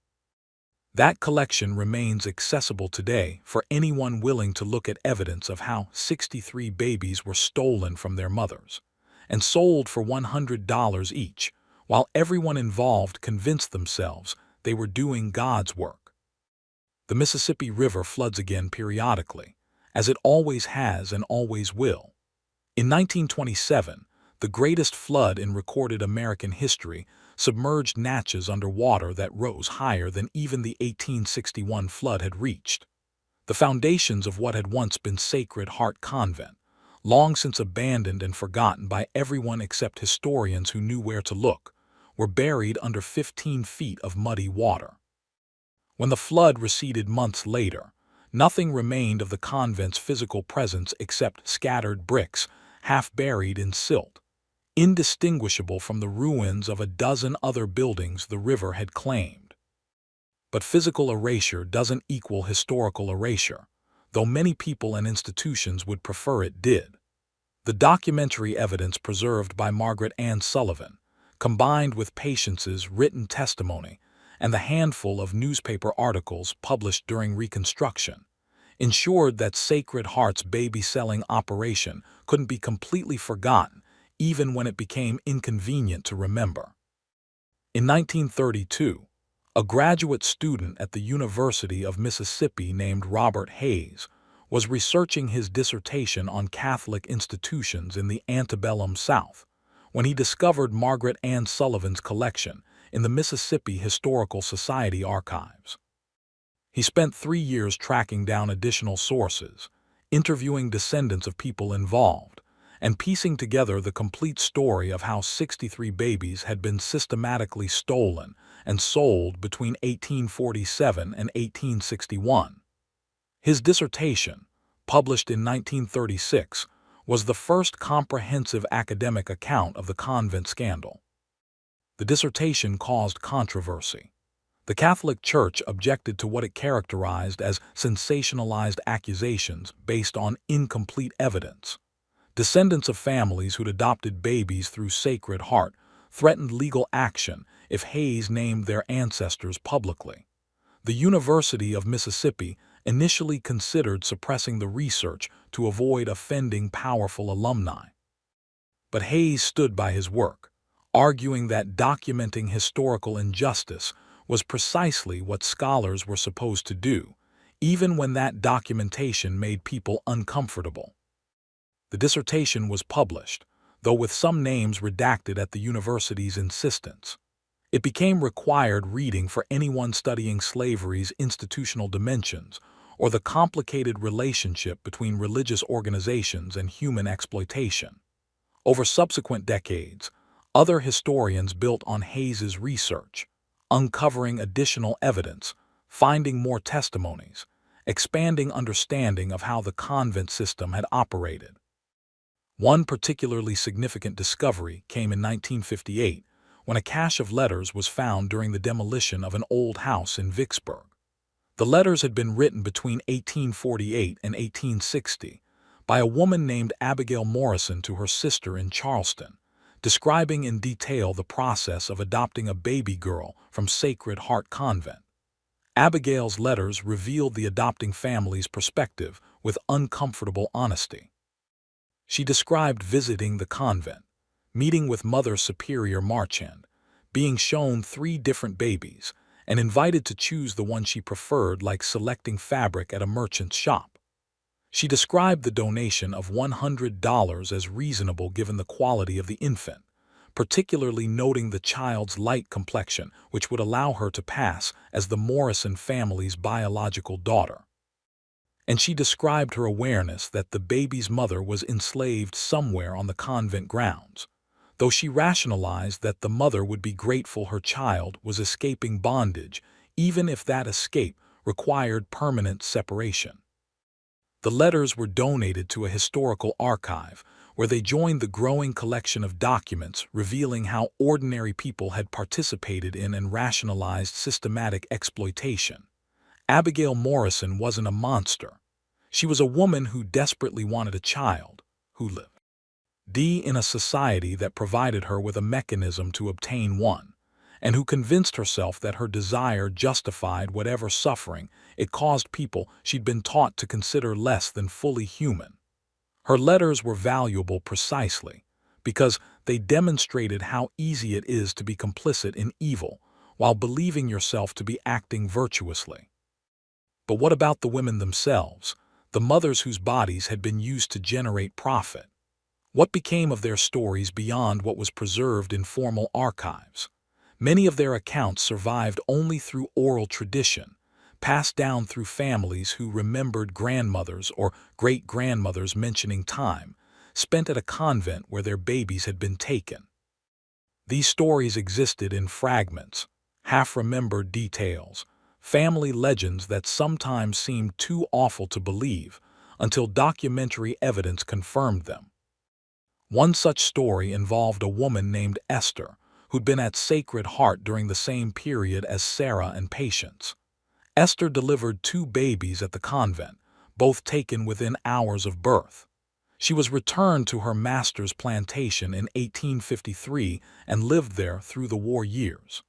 That collection remains accessible today for anyone willing to look at evidence of how 63 babies were stolen from their mothers and sold for $100 each, while everyone involved convinced themselves they were doing God's work. The Mississippi River floods again periodically, as it always has and always will. In 1927, the greatest flood in recorded American history submerged Natchez under water that rose higher than even the 1861 flood had reached. The foundations of what had once been Sacred Heart Convent, long since abandoned and forgotten by everyone except historians who knew where to look, were buried under 15 feet of muddy water. When the flood receded months later, nothing remained of the convent's physical presence except scattered bricks, half buried in silt, indistinguishable from the ruins of a dozen other buildings the river had claimed. But physical erasure doesn't equal historical erasure, though many people and institutions would prefer it did. The documentary evidence preserved by Margaret Ann Sullivan, combined with Patience's written testimony and the handful of newspaper articles published during Reconstruction, ensured that Sacred Heart's baby-selling operation couldn't be completely forgotten even when it became inconvenient to remember. In 1932, a graduate student at the University of Mississippi named Robert Hayes was researching his dissertation on Catholic institutions in the antebellum South when he discovered Margaret Ann Sullivan's collection in the Mississippi Historical Society archives. He spent 3 years tracking down additional sources, interviewing descendants of people involved, and piecing together the complete story of how 63 babies had been systematically stolen and sold between 1847 and 1861. His dissertation, published in 1936, was the first comprehensive academic account of the convent scandal. The dissertation caused controversy. The Catholic Church objected to what it characterized as sensationalized accusations based on incomplete evidence. Descendants of families who'd adopted babies through Sacred Heart threatened legal action if Hayes named their ancestors publicly. The University of Mississippi initially considered suppressing the research to avoid offending powerful alumni. But Hayes stood by his work, arguing that documenting historical injustice was precisely what scholars were supposed to do, even when that documentation made people uncomfortable. The dissertation was published, though with some names redacted at the university's insistence. It became required reading for anyone studying slavery's institutional dimensions or the complicated relationship between religious organizations and human exploitation. Over subsequent decades, other historians built on Hayes's research, uncovering additional evidence, finding more testimonies, expanding understanding of how the convent system had operated. One particularly significant discovery came in 1958 when a cache of letters was found during the demolition of an old house in Vicksburg. The letters had been written between 1848 and 1860 by a woman named Abigail Morrison to her sister in Charleston, describing in detail the process of adopting a baby girl from Sacred Heart Convent. Abigail's letters revealed the adopting family's perspective with uncomfortable honesty. She described visiting the convent, meeting with Mother Superior Marchand, being shown 3 different babies, and invited to choose the one she preferred, like selecting fabric at a merchant's shop. She described the donation of $100 as reasonable given the quality of the infant, particularly noting the child's light complexion, which would allow her to pass as the Morrison family's biological daughter. And she described her awareness that the baby's mother was enslaved somewhere on the convent grounds, though she rationalized that the mother would be grateful her child was escaping bondage, even if that escape required permanent separation. The letters were donated to a historical archive, where they joined the growing collection of documents revealing how ordinary people had participated in and rationalized systematic exploitation. Abigail Morrison wasn't a monster. She was a woman who desperately wanted a child, who lived in a society that provided her with a mechanism to obtain one, and who convinced herself that her desire justified whatever suffering it caused people she'd been taught to consider less than fully human. Her letters were valuable precisely because they demonstrated how easy it is to be complicit in evil while believing yourself to be acting virtuously. But what about the women themselves, the mothers whose bodies had been used to generate profit? What became of their stories beyond what was preserved in formal archives? Many of their accounts survived only through oral tradition, passed down through families who remembered grandmothers or great-grandmothers mentioning time spent at a convent where their babies had been taken. These stories existed in fragments, half-remembered details, family legends that sometimes seemed too awful to believe until documentary evidence confirmed them. One such story involved a woman named Esther, who'd been at Sacred Heart during the same period as Sarah and Patience. Esther delivered 2 babies at the convent, both taken within hours of birth. She was returned to her master's plantation in 1853 and lived there through the war years.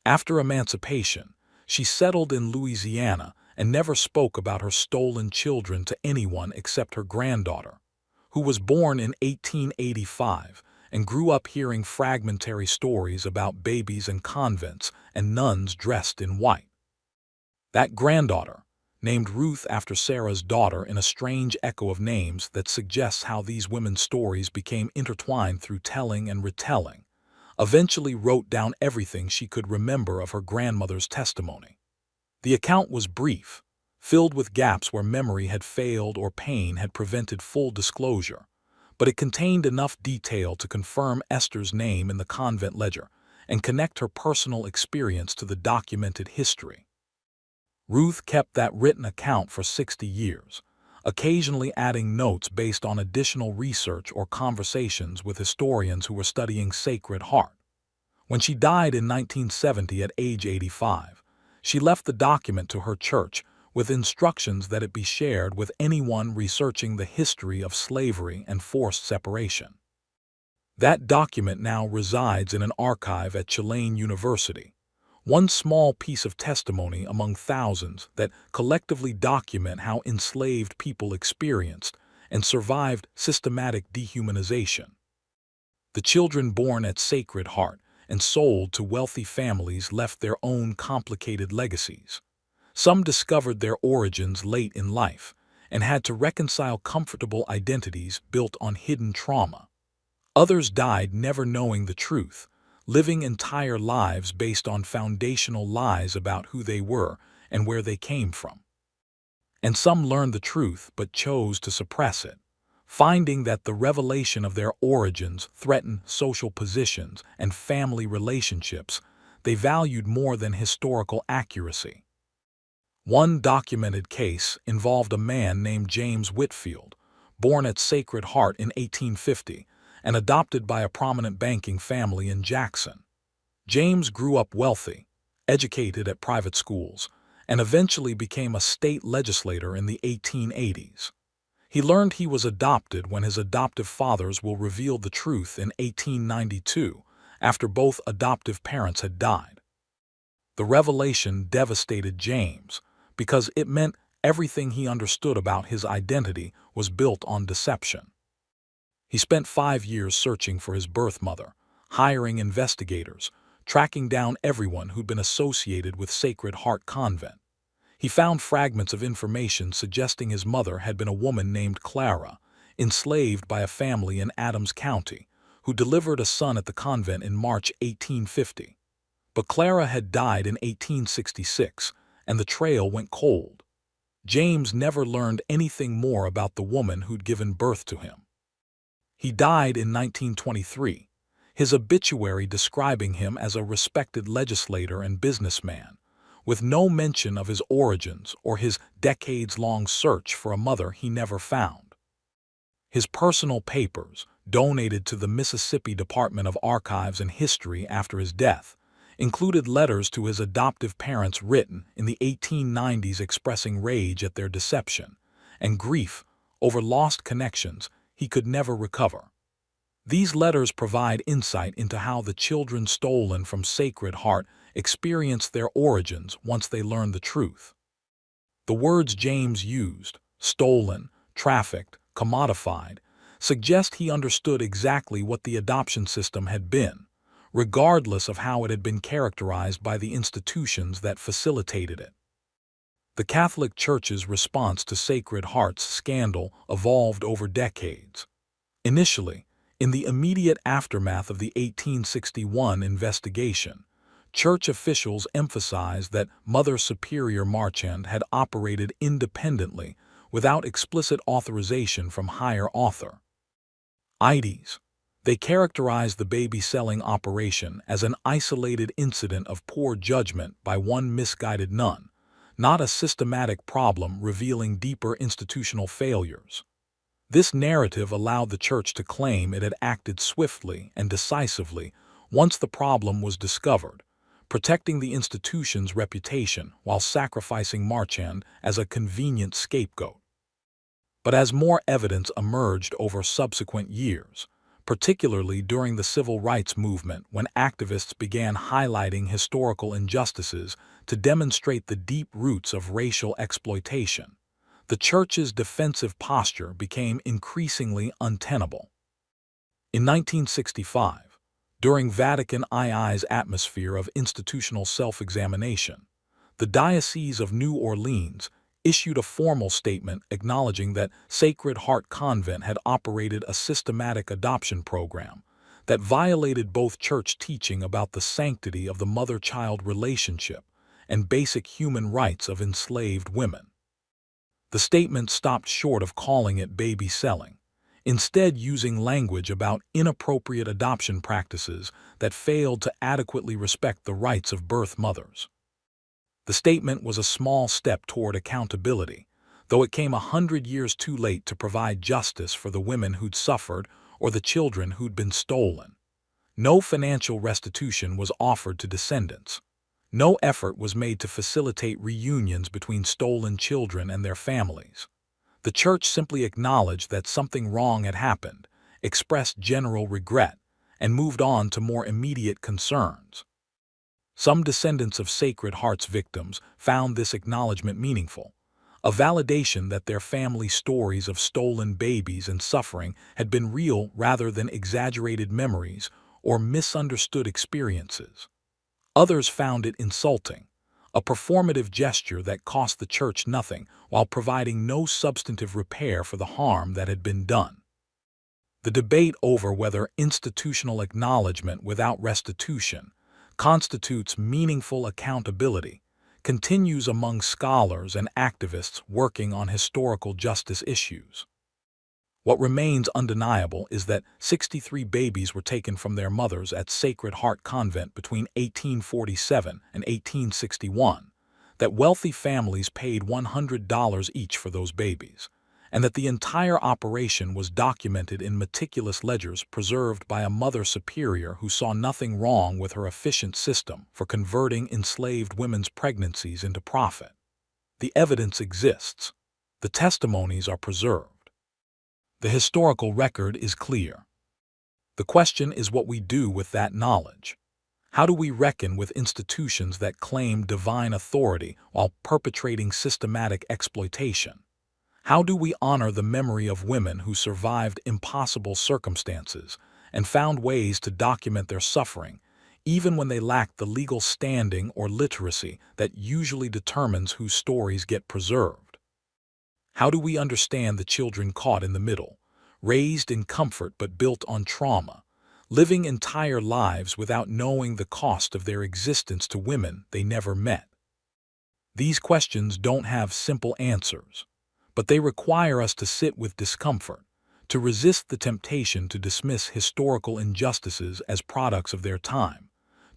After emancipation, she settled in Louisiana and never spoke about her stolen children to anyone except her granddaughter, who was born in 1885 and grew up hearing fragmentary stories about babies in convents and nuns dressed in white. That granddaughter, named Ruth after Sarah's daughter in a strange echo of names that suggests how these women's stories became intertwined through telling and retelling, eventually wrote down everything she could remember of her grandmother's testimony. The account was brief, filled with gaps where memory had failed or pain had prevented full disclosure, but it contained enough detail to confirm Esther's name in the convent ledger and connect her personal experience to the documented history. Ruth kept that written account for 60 years, occasionally adding notes based on additional research or conversations with historians who were studying Sacred Heart. When she died in 1970 at age 85, she left the document to her church with instructions that it be shared with anyone researching the history of slavery and forced separation. That document now resides in an archive at Tulane University, one small piece of testimony among thousands that collectively document how enslaved people experienced and survived systematic dehumanization. The children born at Sacred Heart and sold to wealthy families left their own complicated legacies. Some discovered their origins late in life and had to reconcile comfortable identities built on hidden trauma. Others died never knowing the truth, living entire lives based on foundational lies about who they were and where they came from. And some learned the truth but chose to suppress it, finding that the revelation of their origins threatened social positions and family relationships they valued more than historical accuracy. One documented case involved a man named James Whitfield, born at Sacred Heart in 1850, and adopted by a prominent banking family in Jackson. James grew up wealthy, educated at private schools, and eventually became a state legislator in the 1880s. He learned he was adopted when his adoptive fathers will reveal the truth in 1892, after both adoptive parents had died. The revelation devastated James because it meant everything he understood about his identity was built on deception. He spent 5 years searching for his birth mother, hiring investigators, tracking down everyone who'd been associated with Sacred Heart Convent. He found fragments of information suggesting his mother had been a woman named Clara, enslaved by a family in Adams County, who delivered a son at the convent in March 1850. But Clara had died in 1866, and the trail went cold. James never learned anything more about the woman who'd given birth to him. He died in 1923, his obituary describing him as a respected legislator and businessman, with no mention of his origins or his decades-long search for a mother he never found. His personal papers, donated to the Mississippi Department of Archives and History after his death, included letters to his adoptive parents written in the 1890s expressing rage at their deception and grief over lost connections he could never recover. These letters provide insight into how the children stolen from Sacred Heart experienced their origins once they learned the truth. The words James used, stolen, trafficked, commodified, suggest he understood exactly what the adoption system had been, regardless of how it had been characterized by the institutions that facilitated it. The Catholic Church's response to Sacred Heart's scandal evolved over decades. Initially, in the immediate aftermath of the 1861 investigation, church officials emphasized that Mother Superior Marchand had operated independently without explicit authorization from higher authorities. They characterized the baby-selling operation as an isolated incident of poor judgment by one misguided nun, not a systematic problem revealing deeper institutional failures. This narrative allowed the Church to claim it had acted swiftly and decisively once the problem was discovered, protecting the institution's reputation while sacrificing Marchand as a convenient scapegoat. But as more evidence emerged over subsequent years, particularly during the civil rights movement when activists began highlighting historical injustices to demonstrate the deep roots of racial exploitation, the Church's defensive posture became increasingly untenable. In 1965, during Vatican II's atmosphere of institutional self-examination, the Diocese of New Orleans issued a formal statement acknowledging that Sacred Heart Convent had operated a systematic adoption program that violated both church teaching about the sanctity of the mother-child relationship and basic human rights of enslaved women. The statement stopped short of calling it baby selling, instead using language about inappropriate adoption practices that failed to adequately respect the rights of birth mothers. The statement was a small step toward accountability, though it came 100 years too late to provide justice for the women who'd suffered or the children who'd been stolen. No financial restitution was offered to descendants. No effort was made to facilitate reunions between stolen children and their families. The Church simply acknowledged that something wrong had happened, expressed general regret, and moved on to more immediate concerns. Some descendants of Sacred Heart's victims found this acknowledgement meaningful, a validation that their family stories of stolen babies and suffering had been real rather than exaggerated memories or misunderstood experiences. Others found it insulting, a performative gesture that cost the Church nothing while providing no substantive repair for the harm that had been done. The debate over whether institutional acknowledgement without restitution constitutes meaningful accountability continues among scholars and activists working on historical justice issues. What remains undeniable is that 63 babies were taken from their mothers at Sacred Heart Convent between 1847 and 1861, that wealthy families paid $100 each for those babies, and that the entire operation was documented in meticulous ledgers preserved by a Mother Superior who saw nothing wrong with her efficient system for converting enslaved women's pregnancies into profit. The evidence exists. The testimonies are preserved. The historical record is clear. The question is what we do with that knowledge. How do we reckon with institutions that claim divine authority while perpetrating systematic exploitation? How do we honor the memory of women who survived impossible circumstances and found ways to document their suffering, even when they lacked the legal standing or literacy that usually determines whose stories get preserved? How do we understand the children caught in the middle, raised in comfort but built on trauma, living entire lives without knowing the cost of their existence to women they never met? These questions don't have simple answers, but they require us to sit with discomfort, to resist the temptation to dismiss historical injustices as products of their time,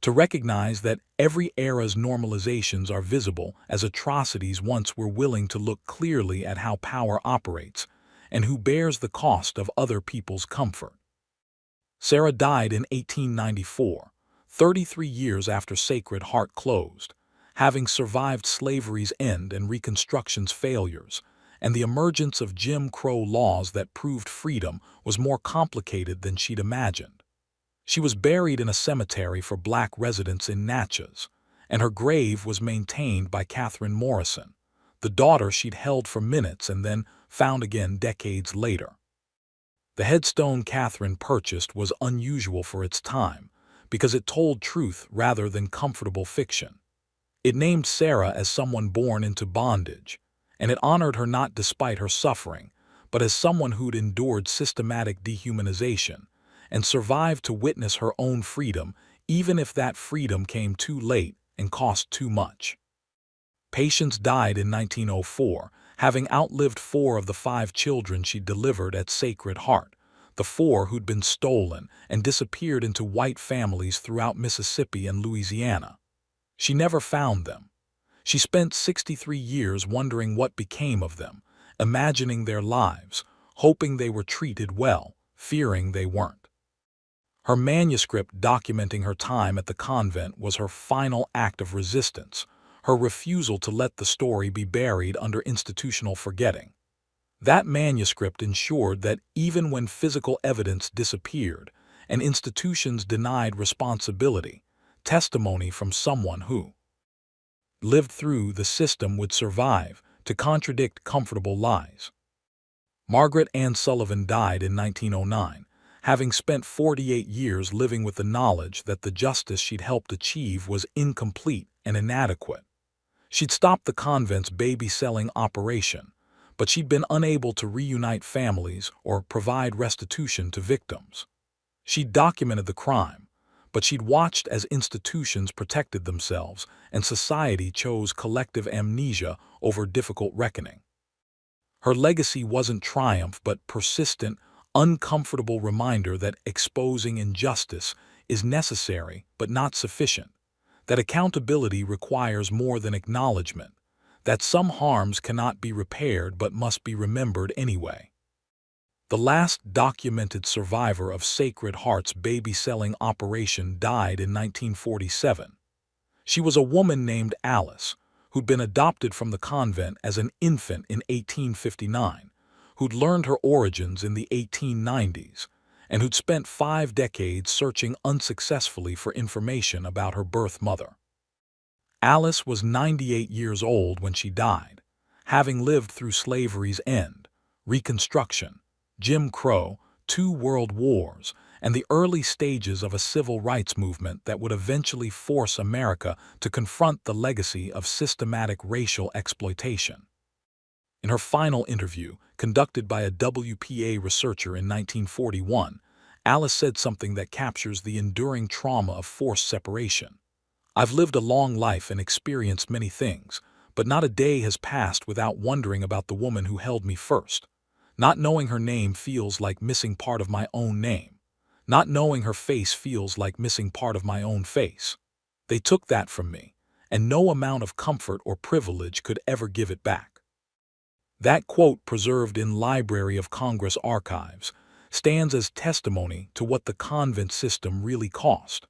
to recognize that every era's normalizations are visible as atrocities once we're willing to look clearly at how power operates and who bears the cost of other people's comfort. Sarah died in 1894, 33 years after Sacred Heart closed, having survived slavery's end and Reconstruction's failures, and the emergence of Jim Crow laws that proved freedom was more complicated than she'd imagined. She was buried in a cemetery for black residents in Natchez, and her grave was maintained by Catherine Morrison, the daughter she'd held for minutes and then found again decades later. The headstone Catherine purchased was unusual for its time because it told truth rather than comfortable fiction. It named Sarah as someone born into bondage, and it honored her not despite her suffering, but as someone who'd endured systematic dehumanization and survived to witness her own freedom, even if that freedom came too late and cost too much. Patience died in 1904, having outlived 4 of the 5 children she delivered at Sacred Heart, the 4 who'd been stolen and disappeared into white families throughout Mississippi and Louisiana. She never found them. She spent 63 years wondering what became of them, imagining their lives, hoping they were treated well, fearing they weren't. Her manuscript documenting her time at the convent was her final act of resistance, her refusal to let the story be buried under institutional forgetting. That manuscript ensured that even when physical evidence disappeared and institutions denied responsibility, testimony from someone who lived through the system would survive to contradict comfortable lies. Margaret Ann Sullivan died in 1909, having spent 48 years living with the knowledge that the justice she'd helped achieve was incomplete and inadequate. She'd stopped the convent's baby-selling operation, but she'd been unable to reunite families or provide restitution to victims. She'd documented the crime, but she'd watched as institutions protected themselves and society chose collective amnesia over difficult reckoning. Her legacy wasn't triumph but persistent, uncomfortable reminder that exposing injustice is necessary but not sufficient, that accountability requires more than acknowledgement, that some harms cannot be repaired but must be remembered anyway. The last documented survivor of Sacred Heart's baby-selling operation died in 1947. She was a woman named Alice, who'd been adopted from the convent as an infant in 1859, who'd learned her origins in the 1890s, and who'd spent 5 decades searching unsuccessfully for information about her birth mother. Alice was 98 years old when she died, having lived through slavery's end, Reconstruction, Jim Crow, 2 world wars, and the early stages of a civil rights movement that would eventually force America to confront the legacy of systematic racial exploitation. In her final interview, conducted by a WPA researcher in 1941, Alice said something that captures the enduring trauma of forced separation. "I've lived a long life and experienced many things, but not a day has passed without wondering about the woman who held me first. Not knowing her name feels like missing part of my own name. Not knowing her face feels like missing part of my own face. They took that from me, and no amount of comfort or privilege could ever give it back." That quote, preserved in Library of Congress archives, stands as testimony to what the convent system really cost.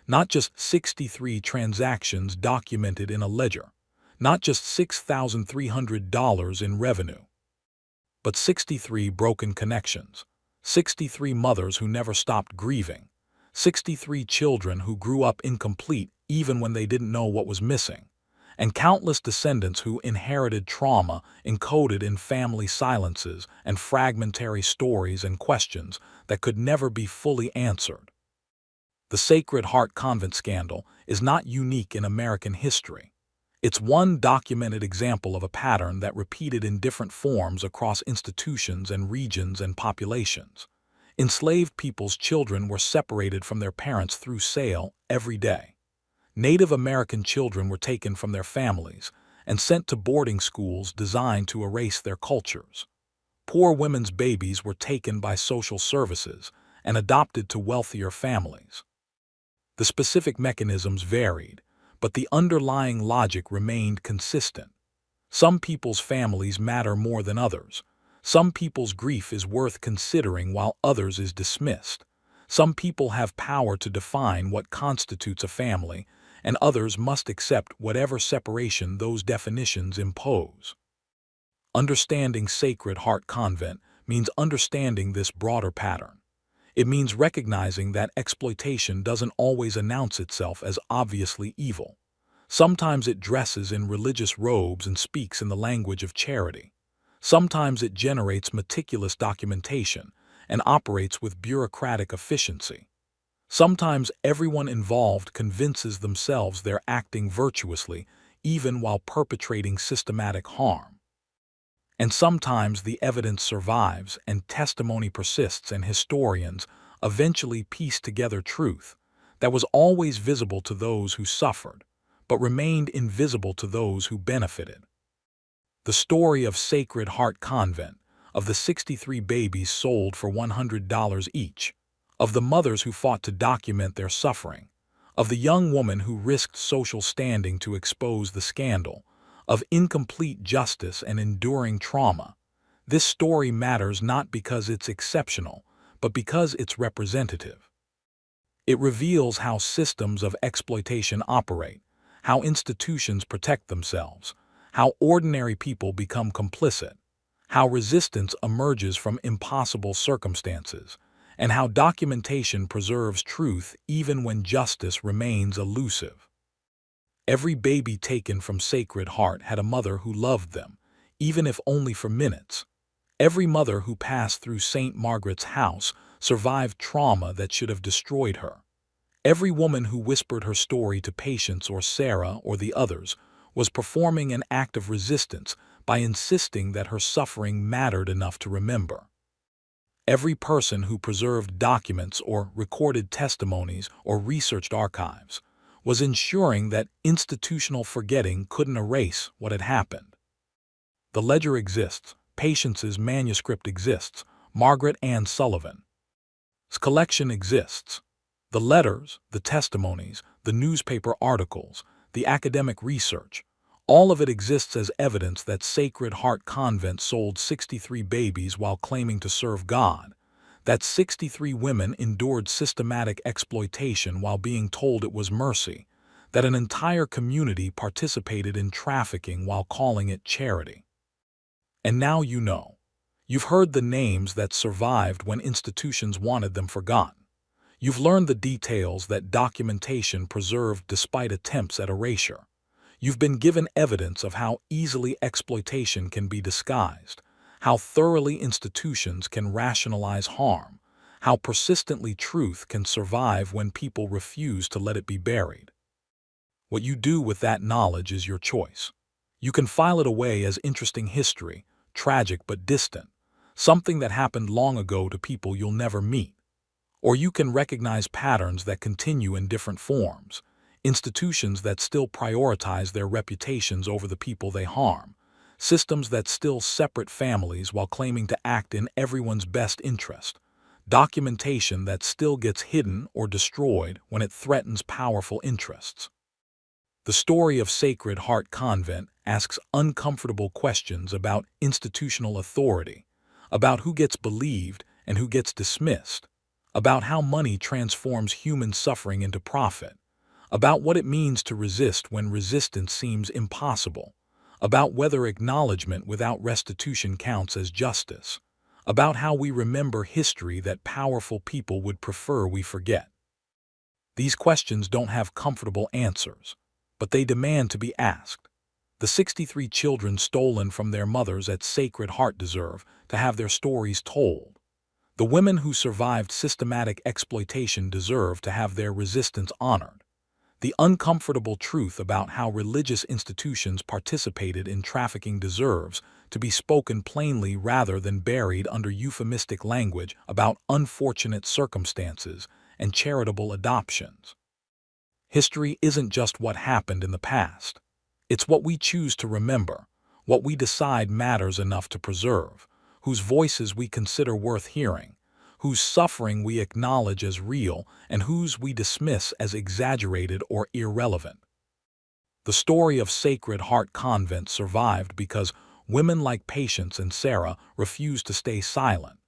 Not just 63 transactions documented in a ledger, not just $6,300 in revenue, but 63 broken connections, 63 mothers who never stopped grieving, 63 children who grew up incomplete even when they didn't know what was missing, and countless descendants who inherited trauma encoded in family silences and fragmentary stories and questions that could never be fully answered. The Sacred Heart Convent scandal is not unique in American history. It's one documented example of a pattern that repeated in different forms across institutions and regions and populations. Enslaved people's children were separated from their parents through sale every day. Native American children were taken from their families and sent to boarding schools designed to erase their cultures. Poor women's babies were taken by social services and adopted to wealthier families. The specific mechanisms varied, but the underlying logic remained consistent. Some people's families matter more than others. Some people's grief is worth considering while others is dismissed. Some people have power to define what constitutes a family, and others must accept whatever separation those definitions impose. Understanding Sacred Heart Convent means understanding this broader pattern. It means recognizing that exploitation doesn't always announce itself as obviously evil. Sometimes it dresses in religious robes and speaks in the language of charity. Sometimes it generates meticulous documentation and operates with bureaucratic efficiency. Sometimes everyone involved convinces themselves they're acting virtuously, even while perpetrating systematic harm. And sometimes the evidence survives and testimony persists, and historians eventually piece together truth that was always visible to those who suffered, but remained invisible to those who benefited. The story of Sacred Heart Convent, of the 63 babies sold for $100 each, of the mothers who fought to document their suffering, of the young woman who risked social standing to expose the scandal, of incomplete justice and enduring trauma. This story matters not because it's exceptional, but because it's representative. It reveals how systems of exploitation operate, how institutions protect themselves, how ordinary people become complicit, how resistance emerges from impossible circumstances, and how documentation preserves truth even when justice remains elusive. Every baby taken from Sacred Heart had a mother who loved them, even if only for minutes. Every mother who passed through St. Margaret's house survived trauma that should have destroyed her. Every woman who whispered her story to Patience or Sarah or the others was performing an act of resistance by insisting that her suffering mattered enough to remember. Every person who preserved documents or recorded testimonies or researched archives was ensuring that institutional forgetting couldn't erase what had happened. The ledger exists, Patience's manuscript exists, Margaret Ann Sullivan's collection exists. The letters, the testimonies, the newspaper articles, the academic research, all of it exists as evidence that Sacred Heart Convent sold 63 babies while claiming to serve God, that 63 women endured systematic exploitation while being told it was mercy, that an entire community participated in trafficking while calling it charity. And now you know. You've heard the names that survived when institutions wanted them forgotten. You've learned the details that documentation preserved despite attempts at erasure. You've been given evidence of how easily exploitation can be disguised, how thoroughly institutions can rationalize harm, how persistently truth can survive when people refuse to let it be buried. What you do with that knowledge is your choice. You can file it away as interesting history, tragic but distant, something that happened long ago to people you'll never meet. Or you can recognize patterns that continue in different forms, institutions that still prioritize their reputations over the people they harm, systems that still separate families while claiming to act in everyone's best interest, documentation that still gets hidden or destroyed when it threatens powerful interests. The story of Sacred Heart Convent asks uncomfortable questions about institutional authority, about who gets believed and who gets dismissed, about how money transforms human suffering into profit, about what it means to resist when resistance seems impossible, about whether acknowledgement without restitution counts as justice, about how we remember history that powerful people would prefer we forget. These questions don't have comfortable answers, but they demand to be asked. The 63 children stolen from their mothers at Sacred Heart deserve to have their stories told. The women who survived systematic exploitation deserve to have their resistance honored. The uncomfortable truth about how religious institutions participated in trafficking deserves to be spoken plainly rather than buried under euphemistic language about unfortunate circumstances and charitable adoptions. History isn't just what happened in the past. It's what we choose to remember, what we decide matters enough to preserve, whose voices we consider worth hearing, whose suffering we acknowledge as real, and whose we dismiss as exaggerated or irrelevant. The story of Sacred Heart Convent survived because women like Patience and Sarah refused to stay silent,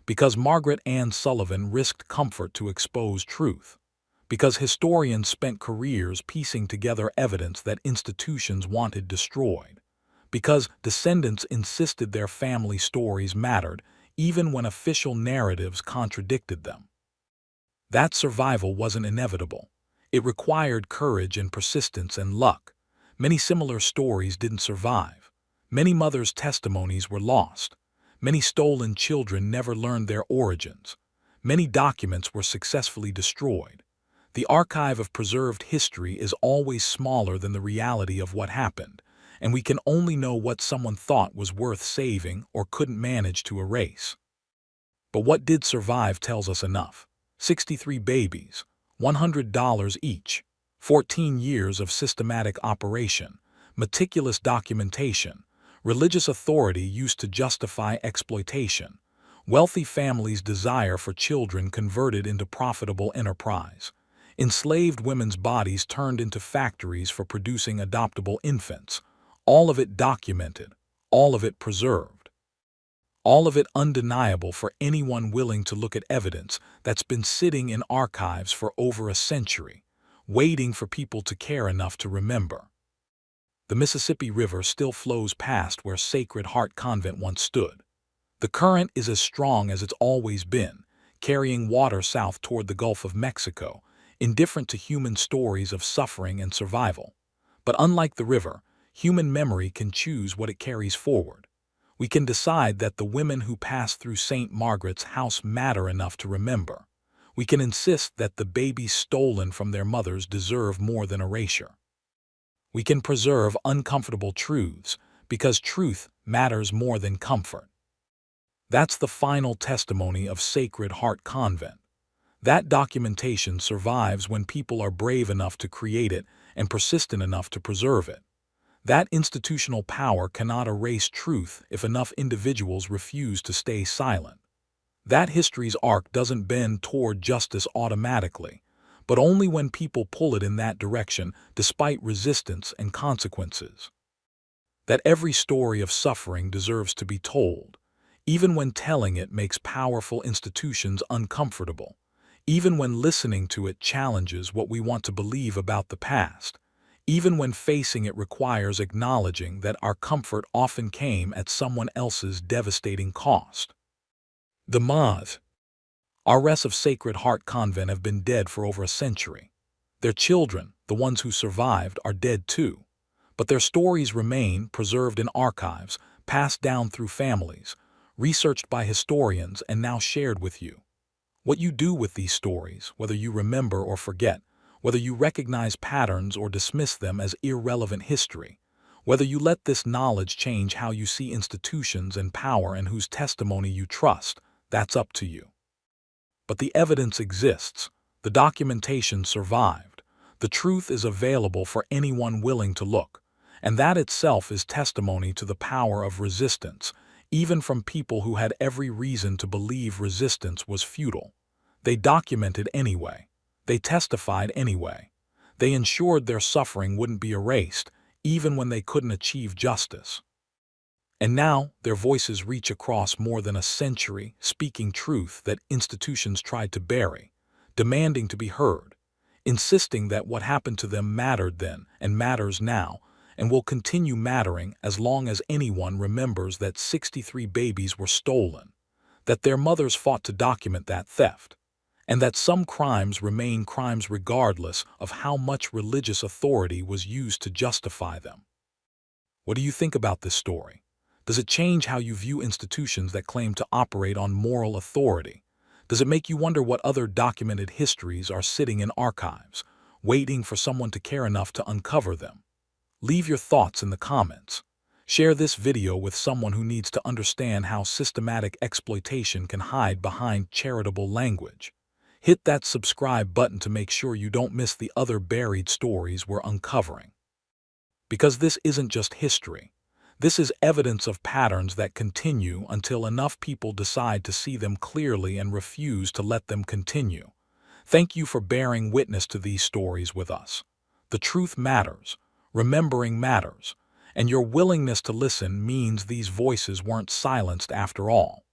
because Margaret Ann Sullivan risked comfort to expose truth, because historians spent careers piecing together evidence that institutions wanted destroyed, because descendants insisted their family stories mattered even when official narratives contradicted them. That survival wasn't inevitable. It required courage and persistence and luck. Many similar stories didn't survive. Many mothers' testimonies were lost. Many stolen children never learned their origins. Many documents were successfully destroyed. The archive of preserved history is always smaller than the reality of what happened, and we can only know what someone thought was worth saving or couldn't manage to erase. But what did survive tells us enough. 63 babies, $100 each, 14 years of systematic operation, meticulous documentation, religious authority used to justify exploitation, wealthy families' desire for children converted into profitable enterprise, enslaved women's bodies turned into factories for producing adoptable infants, all of it documented, all of it preserved. All of it undeniable for anyone willing to look at evidence that's been sitting in archives for over a century, waiting for people to care enough to remember. The Mississippi River still flows past where Sacred Heart Convent once stood. The current is as strong as it's always been, carrying water south toward the Gulf of Mexico, indifferent to human stories of suffering and survival. But unlike the river, human memory can choose what it carries forward. We can decide that the women who passed through St. Margaret's house matter enough to remember. We can insist that the babies stolen from their mothers deserve more than erasure. We can preserve uncomfortable truths because truth matters more than comfort. That's the final testimony of Sacred Heart Convent. That documentation survives when people are brave enough to create it and persistent enough to preserve it. That institutional power cannot erase truth if enough individuals refuse to stay silent. That history's arc doesn't bend toward justice automatically, but only when people pull it in that direction despite resistance and consequences. That every story of suffering deserves to be told, even when telling it makes powerful institutions uncomfortable, even when listening to it challenges what we want to believe about the past, even when facing it requires acknowledging that our comfort often came at someone else's devastating cost. The Mas, RS of Sacred Heart Convent, have been dead for over a century. Their children, the ones who survived, are dead too. But their stories remain preserved in archives, passed down through families, researched by historians, and now shared with you. What you do with these stories, whether you remember or forget, whether you recognize patterns or dismiss them as irrelevant history, whether you let this knowledge change how you see institutions and power and whose testimony you trust, that's up to you. But the evidence exists, the documentation survived, the truth is available for anyone willing to look, and that itself is testimony to the power of resistance, even from people who had every reason to believe resistance was futile. They documented anyway. They testified anyway. They ensured their suffering wouldn't be erased, even when they couldn't achieve justice. And now, their voices reach across more than a century, speaking truth that institutions tried to bury, demanding to be heard, insisting that what happened to them mattered then and matters now, and will continue mattering as long as anyone remembers that 63 babies were stolen, that their mothers fought to document that theft, and that some crimes remain crimes regardless of how much religious authority was used to justify them. What do you think about this story? Does it change how you view institutions that claim to operate on moral authority? Does it make you wonder what other documented histories are sitting in archives, waiting for someone to care enough to uncover them? Leave your thoughts in the comments. Share this video with someone who needs to understand how systematic exploitation can hide behind charitable language. Hit that subscribe button to make sure you don't miss the other buried stories we're uncovering. Because this isn't just history. This is evidence of patterns that continue until enough people decide to see them clearly and refuse to let them continue. Thank you for bearing witness to these stories with us. The truth matters, remembering matters, and your willingness to listen means these voices weren't silenced after all.